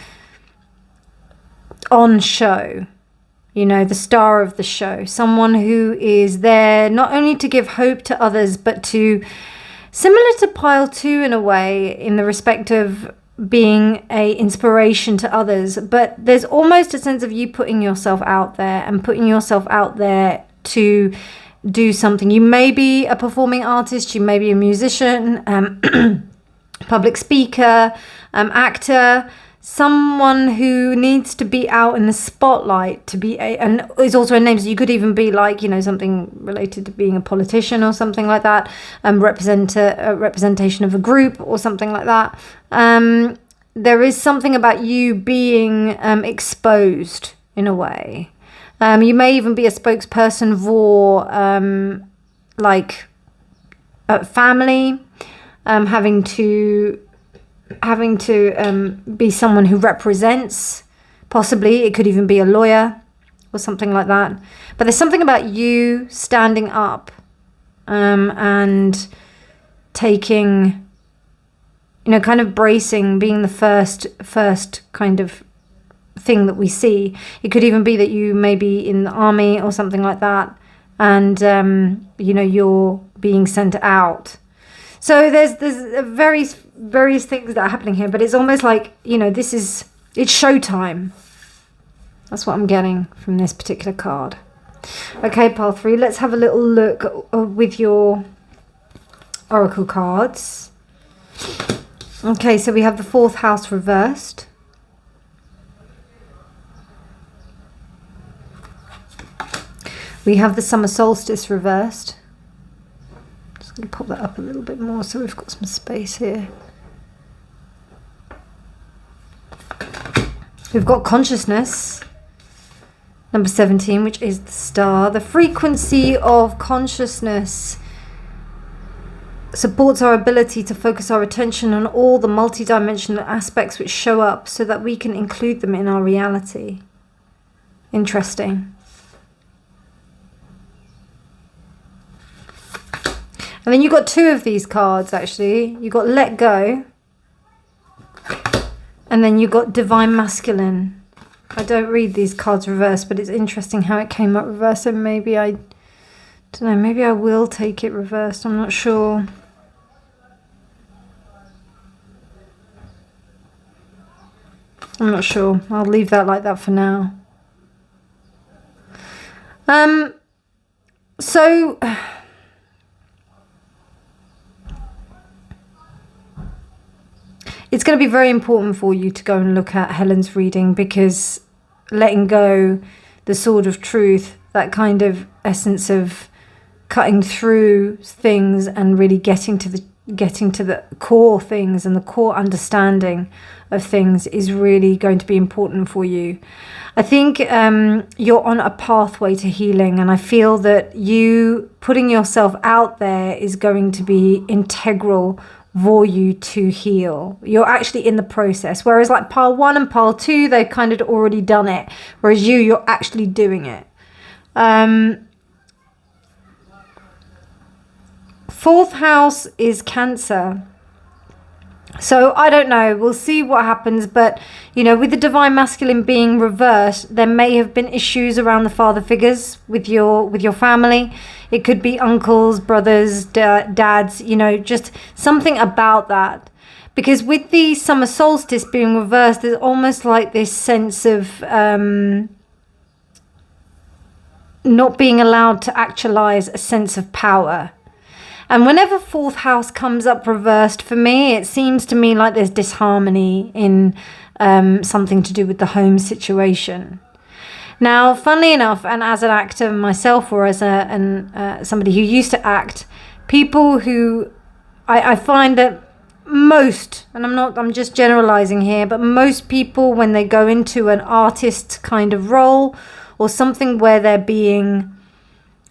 on show. You know, the star of the show. Someone who is there not only to give hope to others, but to, similar to Pile 2 in a way, in the respect of being a inspiration to others. But there's almost a sense of you putting yourself out there and putting yourself out there to do something. You may be a performing artist, you may be a musician, public speaker, actor, someone who needs to be out in the spotlight to be and is also a name, so you could even be like, you know, something related to being a politician or something like that, representation of a group or something like that. There is something about you being exposed in a way. You may even be a spokesperson for like a family, having to be someone who represents, possibly it could even be a lawyer or something like that. But there's something about you standing up and taking, you know, kind of bracing, being the first kind of thing that we see. It could even be that you may be in the army or something like that, and you know, you're being sent out. So there's various things that are happening here, but it's almost like, you know, it's showtime. That's what I'm getting from this particular card. Okay, pile 3, let's have a little look with your oracle cards. Okay, so we have the 4th house reversed. We have the summer solstice reversed. Just going to pop that up a little bit more so we've got some space here. We've got consciousness, number 17, which is the star. The frequency of consciousness supports our ability to focus our attention on all the multidimensional aspects which show up so that we can include them in our reality. Interesting. And then you've got 2 of these cards, actually. You've got let go. And then you've got divine masculine. I don't read these cards reversed, but it's interesting how it came up reversed. So maybe I don't know, maybe I will take it reversed. I'm not sure. I'm not sure. I'll leave that like that for now. So it's going to be very important for you to go and look at Helen's reading, because letting go, the sword of truth, that kind of essence of cutting through things and really getting to the core things and the core understanding of things is really going to be important for you. I think you're on a pathway to healing, and I feel that you putting yourself out there is going to be integral for you to heal. You're actually in the process, whereas like pile 1 and pile 2, they've kind of already done it, whereas you're actually doing it. 4th house is Cancer. So I don't know, we'll see what happens, but you know, with the divine masculine being reversed, there may have been issues around the father figures with your family. It could be uncles, brothers, dads, you know, just something about that. Because with the summer solstice being reversed, there's almost like this sense of not being allowed to actualize a sense of power. And whenever 4th house comes up reversed, for me, it seems to me like there's disharmony in something to do with the home situation. Now, funnily enough, and as an actor myself, or as somebody who used to act, people who I find that most, and I'm just generalizing here, but most people, when they go into an artist kind of role or something where they're being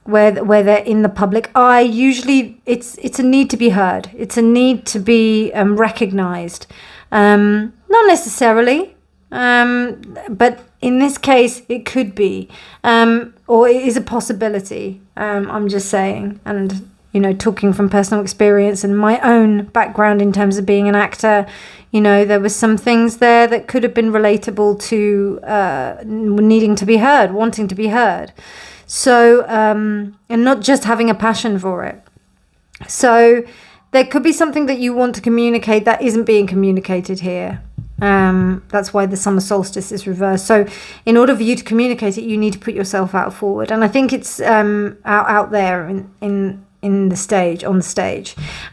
where they're in the public eye, usually it's a need to be heard. It's a need to be recognized. Not necessarily, but in this case, it could be, or it is a possibility. I'm just saying, and you know, talking from personal experience and my own background in terms of being an actor, you know, there was some things there that could have been relatable to needing to be heard, wanting to be heard. So, and not just having a passion for it. So there could be something that you want to communicate that isn't being communicated here. That's why the summer solstice is reversed. So in order for you to communicate it, you need to put yourself out forward. And I think it's out there on the stage.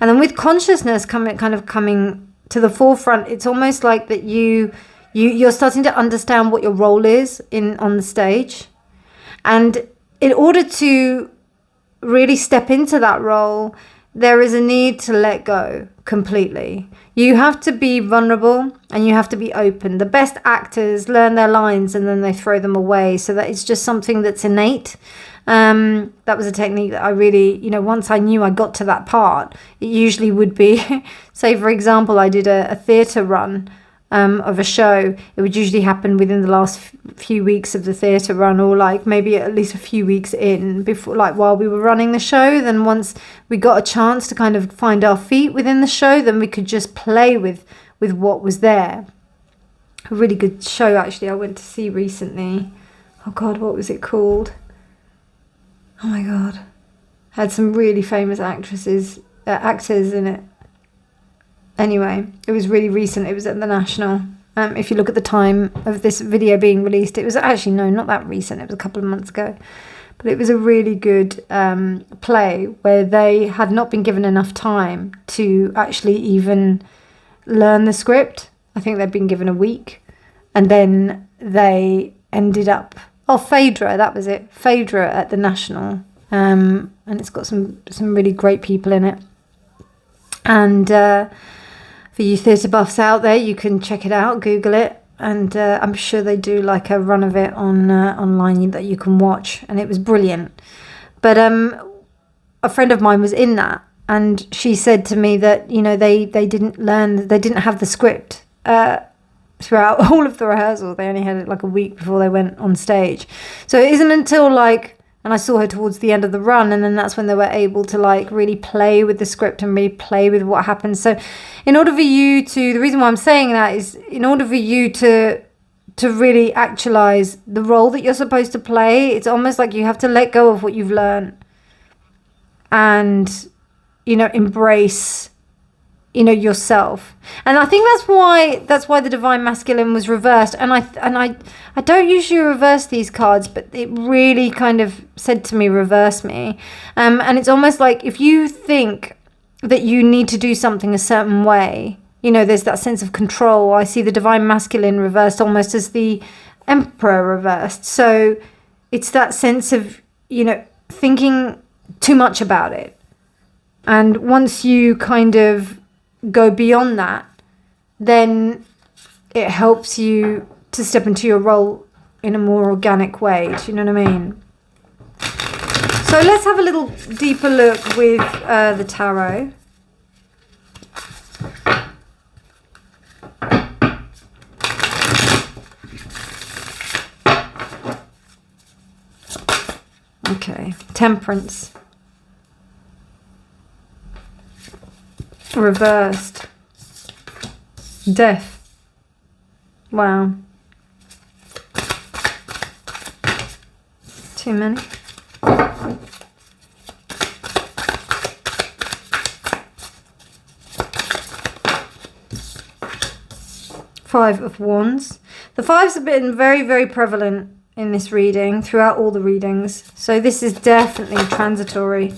And then with consciousness coming to the forefront, it's almost like that you You're starting to understand what your role is on the stage. And in order to really step into that role, there is a need to let go completely. You have to be vulnerable and you have to be open. The best actors learn their lines and then they throw them away, so that it's just something that's innate. That was a technique that I really, once I knew I got to that part, it usually would be, say for example, I did a theatre run of a show. It would usually happen within the last few weeks of the theatre run, or like maybe at least a few weeks in, before, like while we were running the show. Then once we got a chance to kind of find our feet within the show, then we could just play with what was there. A really good show actually I went to see recently. Oh god, what was it called? Oh my god, had some really famous actors in it. Anyway, it was really recent. It was at the National. If you look at the time of this video being released, it was actually, no, not that recent. It was a couple of months ago. But it was a really good play where they had not been given enough time to actually even learn the script. I think they'd been given a week. And then they ended up... Phaedra, that was it. Phaedra at the National. And it's got some really great people in it. And... for you theatre buffs out there, you can check it out, Google it, and I'm sure they do like a run of it on online that you can watch, and it was brilliant. But a friend of mine was in that, and she said to me that they didn't have the script throughout all of the rehearsal. They only had it like a week before they went on stage. So it isn't until and I saw her towards the end of the run, and then that's when they were able to really play with the script and really play with what happens. So in order for you to, the reason why I'm saying that is in order for you to really actualize the role that you're supposed to play, it's almost like you have to let go of what you've learned and, embrace, yourself. And I think that's why the divine masculine was reversed. And I don't usually reverse these cards, but it really kind of said to me, reverse me. And it's almost like if you think that you need to do something a certain way, there's that sense of control. I see the divine masculine reversed almost as the emperor reversed. So it's that sense of, thinking too much about it. And once you kind of go beyond that, then it helps you to step into your role in a more organic way. Do you know what I mean? So let's have a little deeper look with the tarot. Okay, Temperance. Reversed. Death. Wow. Too many. Five of Wands. The fives have been very, very prevalent in this reading, throughout all the readings. So this is definitely transitory.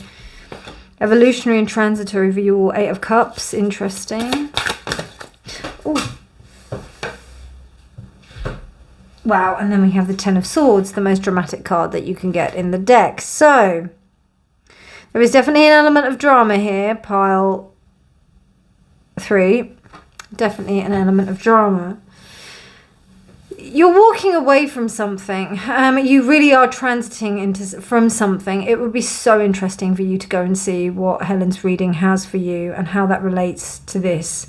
Evolutionary and transitory for you all. Eight of Cups. Interesting. Ooh. Wow, and then we have the Ten of Swords, the most dramatic card that you can get in the deck. So, there is definitely an element of drama here, pile 3. Definitely an element of drama. You're walking away from something. You really are transiting from something. It would be so interesting for you to go and see what Helen's reading has for you and how that relates to this.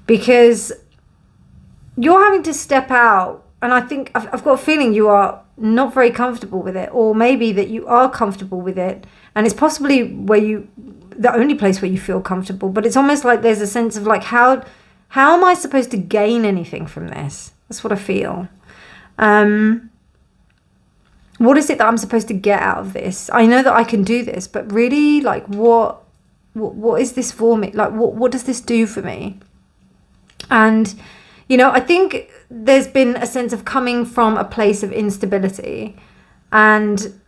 Because you're having to step out, and I think I've got a feeling you are not very comfortable with it, or maybe that you are comfortable with it, and it's possibly the only place where you feel comfortable, but it's almost like there's a sense of how am I supposed to gain anything from this? That's what I feel. What is it that I'm supposed to get out of this? I know that I can do this, but really, what is this for me? What does this do for me? And, I think there's been a sense of coming from a place of instability, and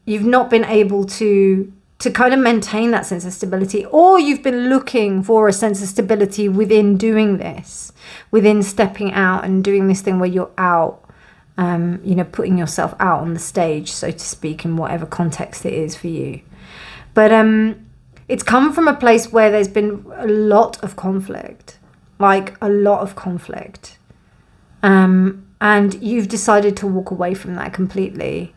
you've not been able to to kind of maintain that sense of stability, or you've been looking for a sense of stability within doing this, within stepping out and doing this thing where you're out, you know, putting yourself out on the stage, so to speak, in whatever context it is for you. But it's come from a place where there's been a lot of conflict, like a lot of conflict. And you've decided to walk away from that completely.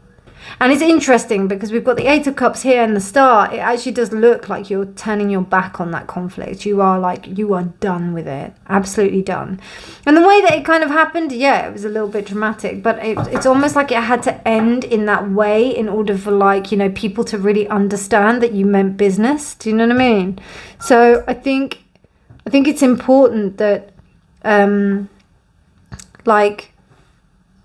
And it's interesting because we've got the Eight of Cups here and the Star. It actually does look like you're turning your back on that conflict. You are done with it. Absolutely done. And the way that it kind of happened, yeah, it was a little bit dramatic, but it's almost like it had to end in that way in order for, like, you know, people to really understand that you meant business. Do you know what I mean? So I think it's important that, like,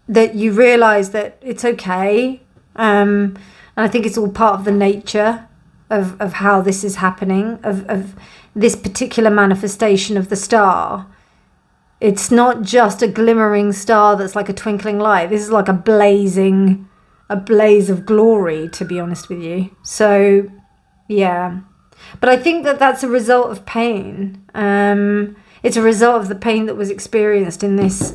that you realize that it's okay. And I think it's all part of the nature of how this is happening, of this particular manifestation of the star. It's not just a glimmering star that's like a twinkling light. This is like a blaze of glory, to be honest with you. So, yeah. But I think that that's a result of pain. It's a result of the pain that was experienced in this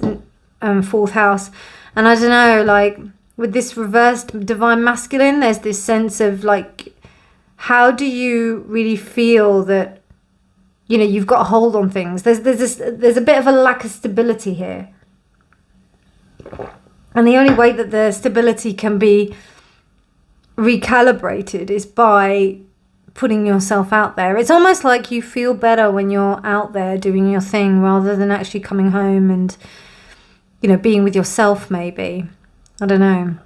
fourth house. And I don't know, like, with this reversed divine masculine, there's this sense of, like, how do you really feel that, you know, you've got a hold on things? There's a bit of a lack of stability here. And the only way that the stability can be recalibrated is by putting yourself out there. It's almost like you feel better when you're out there doing your thing rather than actually coming home and, you know, being with yourself maybe. I don't know.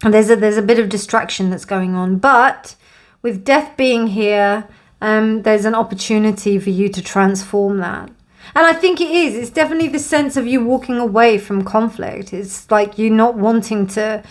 And there's a bit of distraction that's going on. But with death being here, there's an opportunity for you to transform that. And I think it is. It's definitely the sense of you walking away from conflict. It's like you not wanting to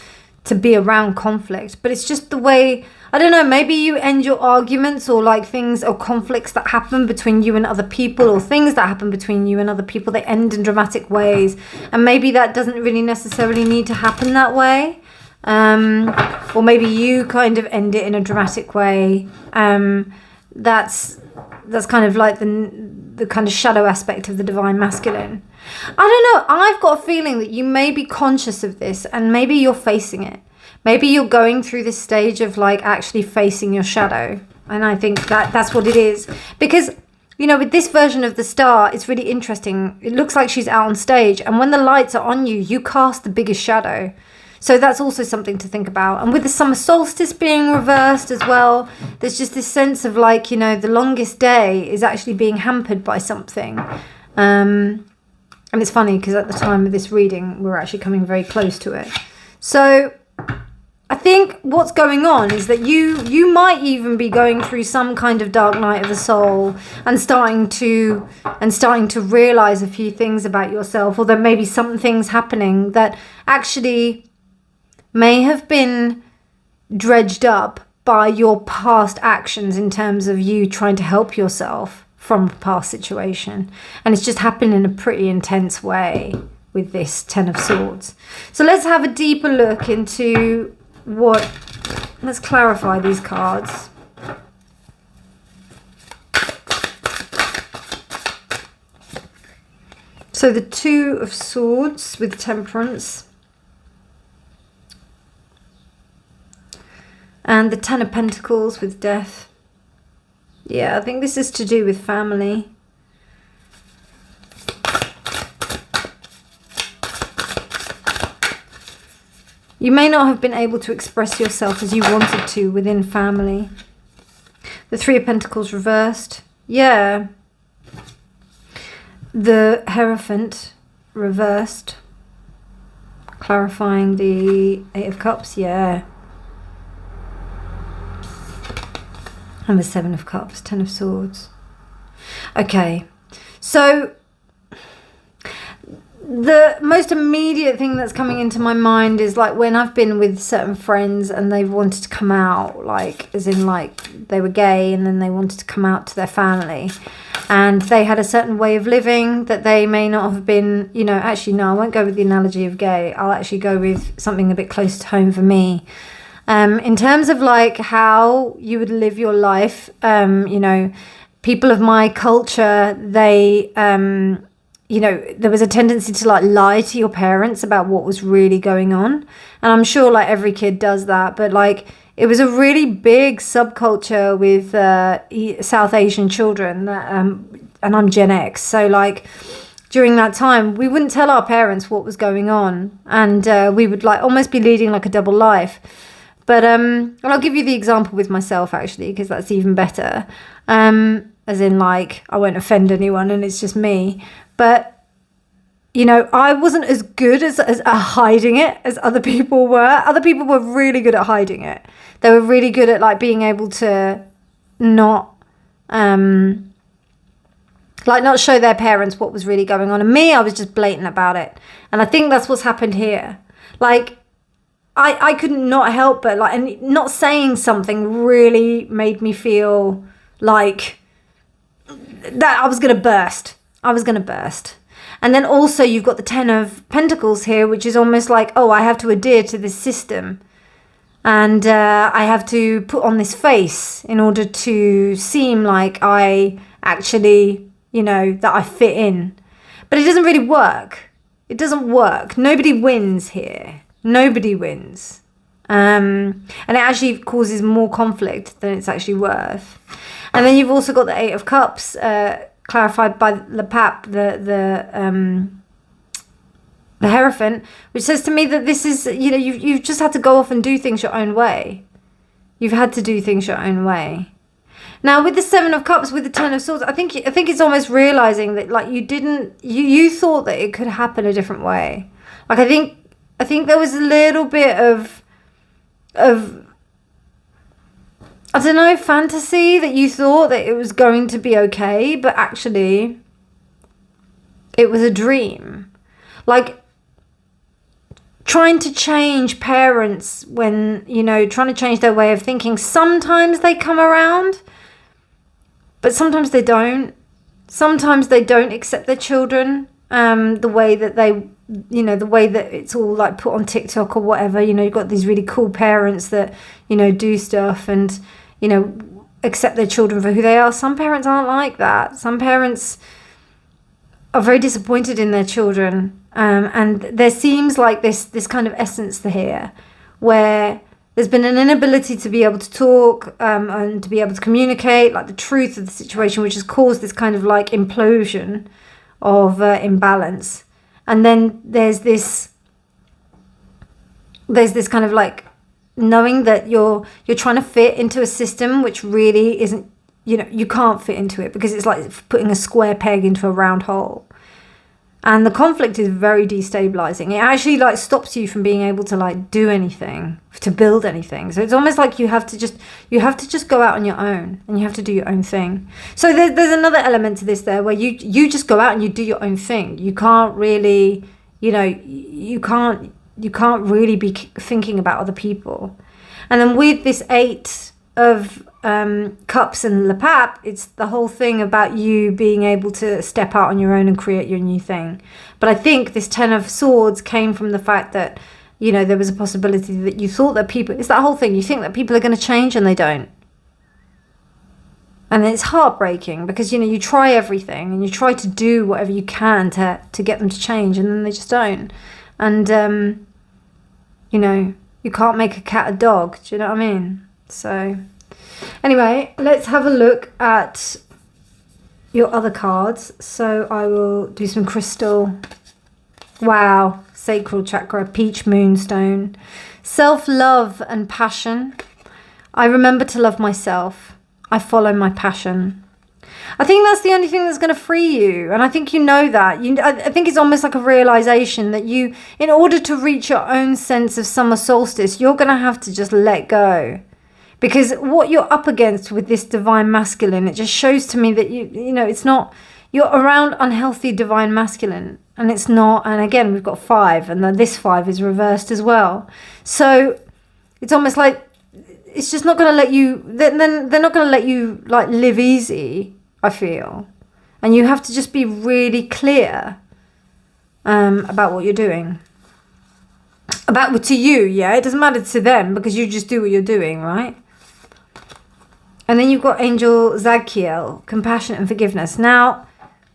be around conflict. But it's just the way, I don't know, maybe you end your arguments or like things or conflicts that happen between you and other people, or things that happen between you and other people, they end in dramatic ways. And maybe that doesn't really necessarily need to happen that way. Or maybe you kind of end it in a dramatic way. That's kind of like the kind of shadow aspect of the divine masculine. I don't know. I've got a feeling that you may be conscious of this and maybe you're facing it. Maybe you're going through this stage of like actually facing your shadow. And I think that's what it is. Because, you know, with this version of the star, it's really interesting. It looks like she's out on stage. And when the lights are on you, you cast the biggest shadow. So that's also something to think about. And with the summer solstice being reversed as well, there's just this sense of like, you know, the longest day is actually being hampered by something. And it's funny because at the time of this reading, we're actually coming very close to it. So I think what's going on is that you might even be going through some kind of dark night of the soul and starting to realize a few things about yourself, or there may be some things happening that actually may have been dredged up by your past actions in terms of you trying to help yourself from a past situation. And it's just happened in a pretty intense way with this Ten of Swords. So let's have a deeper look into let's clarify these cards. So the Two of Swords with Temperance. And the Ten of Pentacles with Death. Yeah, I think this is to do with family. You may not have been able to express yourself as you wanted to within family. The Three of Pentacles reversed. Yeah. The Hierophant reversed. Clarifying the Eight of Cups. Yeah. And the Seven of Cups, Ten of Swords. Okay, so the most immediate thing that's coming into my mind is like when I've been with certain friends and they've wanted to come out, like as in like they were gay and then they wanted to come out to their family, and they had a certain way of living that they may not have been, you know, actually no, I won't go with the analogy of gay. I'll actually go with something a bit close to home for me. In terms of like how you would live your life, you know, people of my culture, they, you know, there was a tendency to like lie to your parents about what was really going on. And I'm sure like every kid does that, but like it was a really big subculture with South Asian children that, and I'm Gen X. So like during that time, we wouldn't tell our parents what was going on, and we would like almost be leading like a double life. But and I'll give you the example with myself actually, because that's even better. As in like I won't offend anyone and it's just me. But you know, I wasn't as good as hiding it as other people were. Other people were really good at hiding it. They were really good at like being able to not not show their parents what was really going on. And me, I was just blatant about it. And I think that's what's happened here. Like I could not help but like, and not saying something really made me feel like that I was going to burst. And then also you've got the 10 of Pentacles here, which is almost like, oh, I have to adhere to this system. And I have to put on this face in order to seem like I actually, you know, that I fit in. But it doesn't really work. It doesn't work. Nobody wins here. Nobody wins. And it actually causes more conflict than it's actually worth. And then you've also got the 8 of Cups, clarified by the Pap, the Hierophant, which says to me that this is, you know, you've just had to go off and do things your own way. You've had to do things your own way. Now with the 7 of Cups, with the 10 of Swords, I think it's almost realizing that like you thought that it could happen a different way. Like I think there was a little bit of I don't know, fantasy that you thought that it was going to be okay, but actually it was a dream. Like trying to change parents when, you know, trying to change their way of thinking. Sometimes they come around, but sometimes they don't. Sometimes they don't accept their children the way that they, you know, the way that it's all like put on TikTok or whatever. You know, you've got these really cool parents that, you know, do stuff and, you know, accept their children for who they are. Some parents aren't like that. Some parents are very disappointed in their children. And there seems like this kind of essence here where there's been an inability to be able to talk and to be able to communicate like the truth of the situation, which has caused this kind of like implosion of imbalance. And then there's this kind of like knowing that you're trying to fit into a system which really isn't, you know, you can't fit into it because it's like putting a square peg into a round hole. And the conflict is very destabilizing. It actually like stops you from being able to like do anything, to build anything. So it's almost like you have to just go out on your own and you have to do your own thing. So there's another element to this there where you just go out and you do your own thing. You can't really, you know, you can't really be thinking about other people. And then with this 8 of Cups and Le Pape, it's the whole thing about you being able to step out on your own and create your new thing. But I think this 10 of Swords came from the fact that, you know, there was a possibility that you thought that people, it's that whole thing, you think that people are going to change and they don't. And it's heartbreaking because, you know, you try everything and you try to do whatever you can to get them to change and then they just don't. And, you know, you can't make a cat a dog. Do you know what I mean? So anyway, let's have a look at your other cards. So I will do some crystal. Wow. Sacral chakra, peach moonstone. Self-love and passion. I remember to love myself. I follow my passion. I think that's the only thing that's going to free you. And I think you know that. I think it's almost like a realization that you, in order to reach your own sense of summer solstice, you're going to have to just let go. Because what you're up against with this divine masculine, it just shows to me that you know, it's not, you're around unhealthy divine masculine. And it's not, and again, we've got 5, and then this 5 is reversed as well. So it's almost like, it's just not going to let you, then they're not going to let you like live easy, I feel. And you have to just be really clear about what you're doing. about to you, yeah? It doesn't matter to them because you just do what you're doing, right? And then you've got Angel Zadkiel, compassion and forgiveness. Now,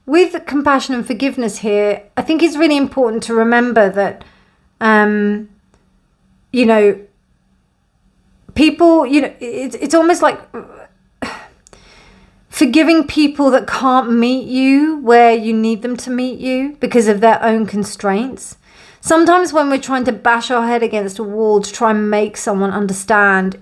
with compassion and forgiveness here, I think it's really important to remember that, you know, people, you know, it's almost like forgiving people that can't meet you where you need them to meet you because of their own constraints. Sometimes when we're trying to bash our head against a wall to try and make someone understand,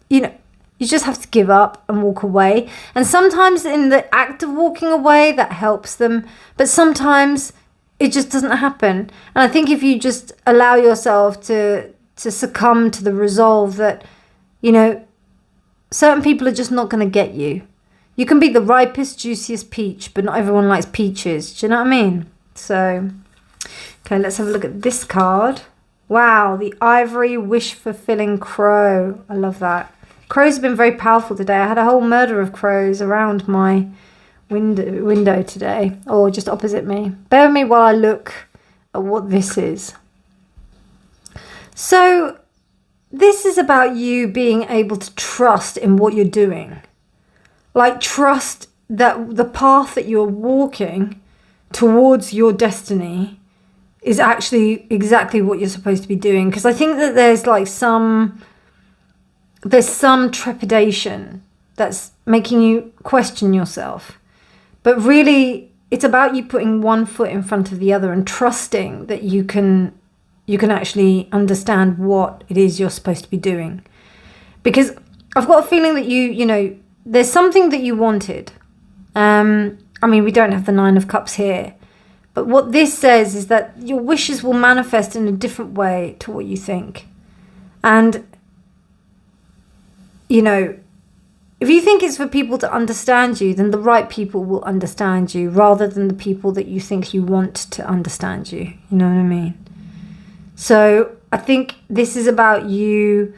you know, you just have to give up and walk away. And sometimes in the act of walking away, that helps them. But sometimes it just doesn't happen. And I think if you just allow yourself to succumb to the resolve that, you know, certain people are just not going to get you. You can be the ripest, juiciest peach, but not everyone likes peaches. Do you know what I mean? So, okay, let's have a look at this card. Wow, the Ivory Wish-Fulfilling Crow. I love that. Crows have been very powerful today. I had a whole murder of crows around my window today, or just opposite me. Bear with me while I look at what this is. So this is about you being able to trust in what you're doing. Like, trust that the path that you're walking towards your destiny is actually exactly what you're supposed to be doing. Because I think that there's like some trepidation that's making you question yourself. But really, it's about you putting one foot in front of the other and trusting that you can actually understand what it is you're supposed to be doing. Because I've got a feeling that you know, there's something that you wanted. I mean, we don't have the Nine of Cups here. But what this says is that your wishes will manifest in a different way to what you think. And, you know, if you think it's for people to understand you, then the right people will understand you rather than the people that you think you want to understand you. You know what I mean? So I think this is about you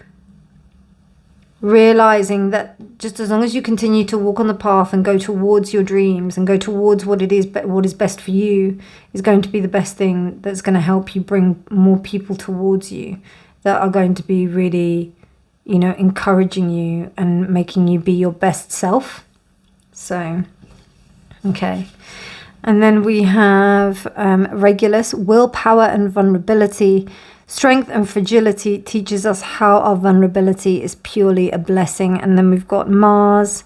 realizing that just as long as you continue to walk on the path and go towards your dreams and go towards what is best for you is going to be the best thing that's going to help you bring more people towards you that are going to be really, you know, encouraging you and making you be your best self. So, okay. And then we have Regulus, willpower and vulnerability. Strength and fragility teaches us how our vulnerability is purely a blessing. And then we've got Mars.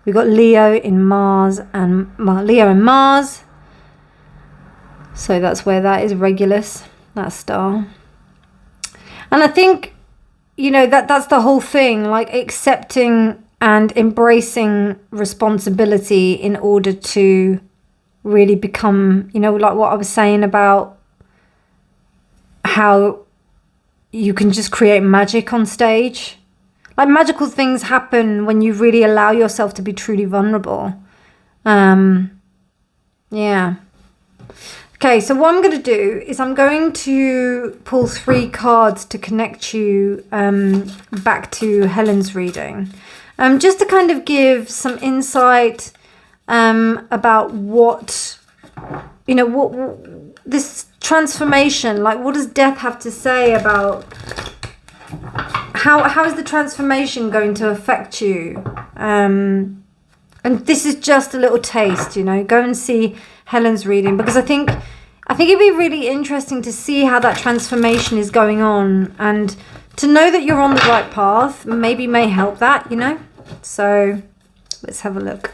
We've got Leo in Mars and Leo and Mars. So that's where that is, Regulus, that star. And I think, you know, that's the whole thing, like accepting and embracing responsibility in order to really become, you know, like what I was saying about how you can just create magic on stage. Like, magical things happen when you really allow yourself to be truly vulnerable. Yeah. Okay, so what I'm going to do is I'm going to pull 3 cards to connect you back to Helen's reading. Just to kind of give some insight about what, you know, what this transformation, like what does death have to say about how is the transformation going to affect you? And this is just a little taste, you know. Go and see Helen's reading, because I think it'd be really interesting to see how that transformation is going on, and to know that you're on the right path maybe may help that, you know. So let's have a look.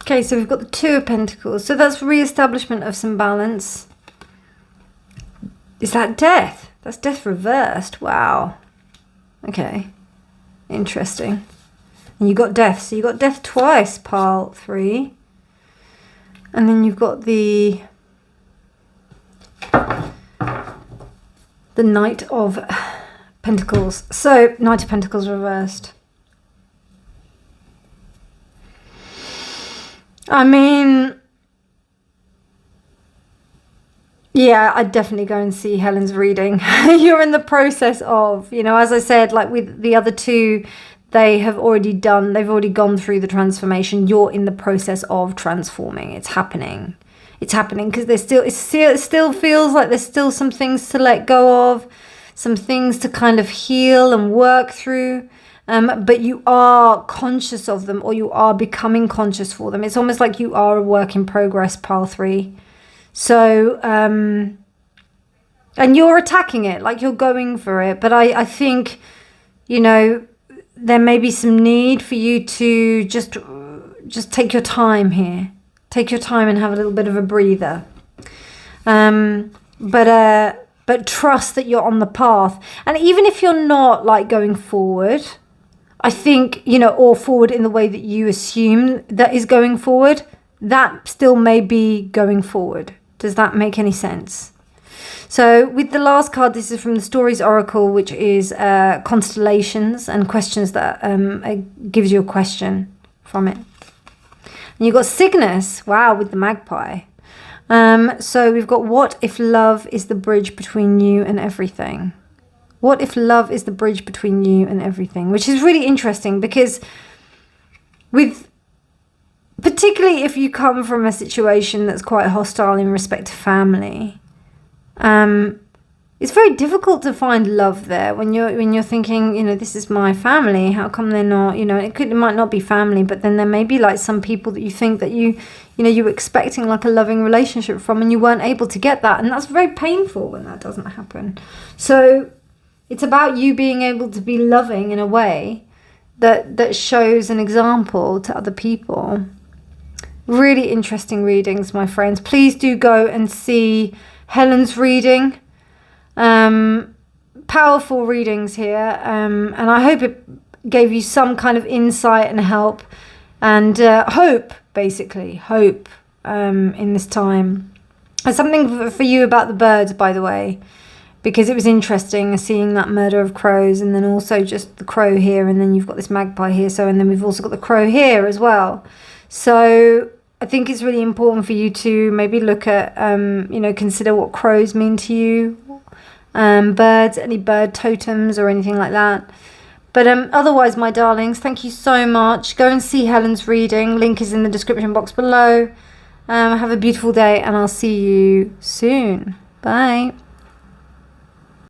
Okay, so we've got the 2 of Pentacles. So that's re-establishment of some balance. Is that death? That's death reversed. Wow. Okay. Interesting. And you got death. So you got death twice, pile 3. And then you've got the Knight of Pentacles. So Knight of Pentacles reversed. I mean, yeah, I'd definitely go and see Helen's reading. You're in the process of, you know, as I said, like with the other two, they've already gone through the transformation. You're in the process of transforming. It's happening. It's happening because it still feels like there's still some things to let go of, some things to kind of heal and work through. But you are conscious of them, or you are becoming conscious for them. It's almost like you are a work in progress, pile 3. So, and you're attacking it, like you're going for it. But I think, you know, there may be some need for you to just take your time here. Take your time and have a little bit of a breather. But trust that you're on the path. And even if you're not like going forward, I think, you know, or forward in the way that you assume that is going forward, that still may be going forward. Does that make any sense? So with the last card, this is from the Stories Oracle, which is constellations and questions that gives you a question from it. And you've got Cygnus, wow, with the magpie. So we've got, what if love is the bridge between you and everything? What if love is the bridge between you and everything? Which is really interesting because particularly if you come from a situation that's quite hostile in respect to family, it's very difficult to find love there when you're thinking, you know, this is my family. How come they're not, you know, it might not be family, but then there may be like some people that you think that you were expecting like a loving relationship from, and you weren't able to get that. And that's very painful when that doesn't happen. So it's about you being able to be loving in a way that shows an example to other people. Really interesting readings, my friends. Please do go and see Helen's reading. Powerful readings here. And I hope it gave you some kind of insight and help and hope, basically. Hope in this time. There's something for you about the birds, by the way, because it was interesting seeing that murder of crows, and then also just the crow here, and then you've got this magpie here. So, and then we've also got the crow here as well. So I think it's really important for you to maybe look at, consider what crows mean to you. Birds, any bird totems or anything like that. But otherwise, my darlings, thank you so much. Go and see Helen's reading. Link is in the description box below. Have a beautiful day, and I'll see you soon. Bye.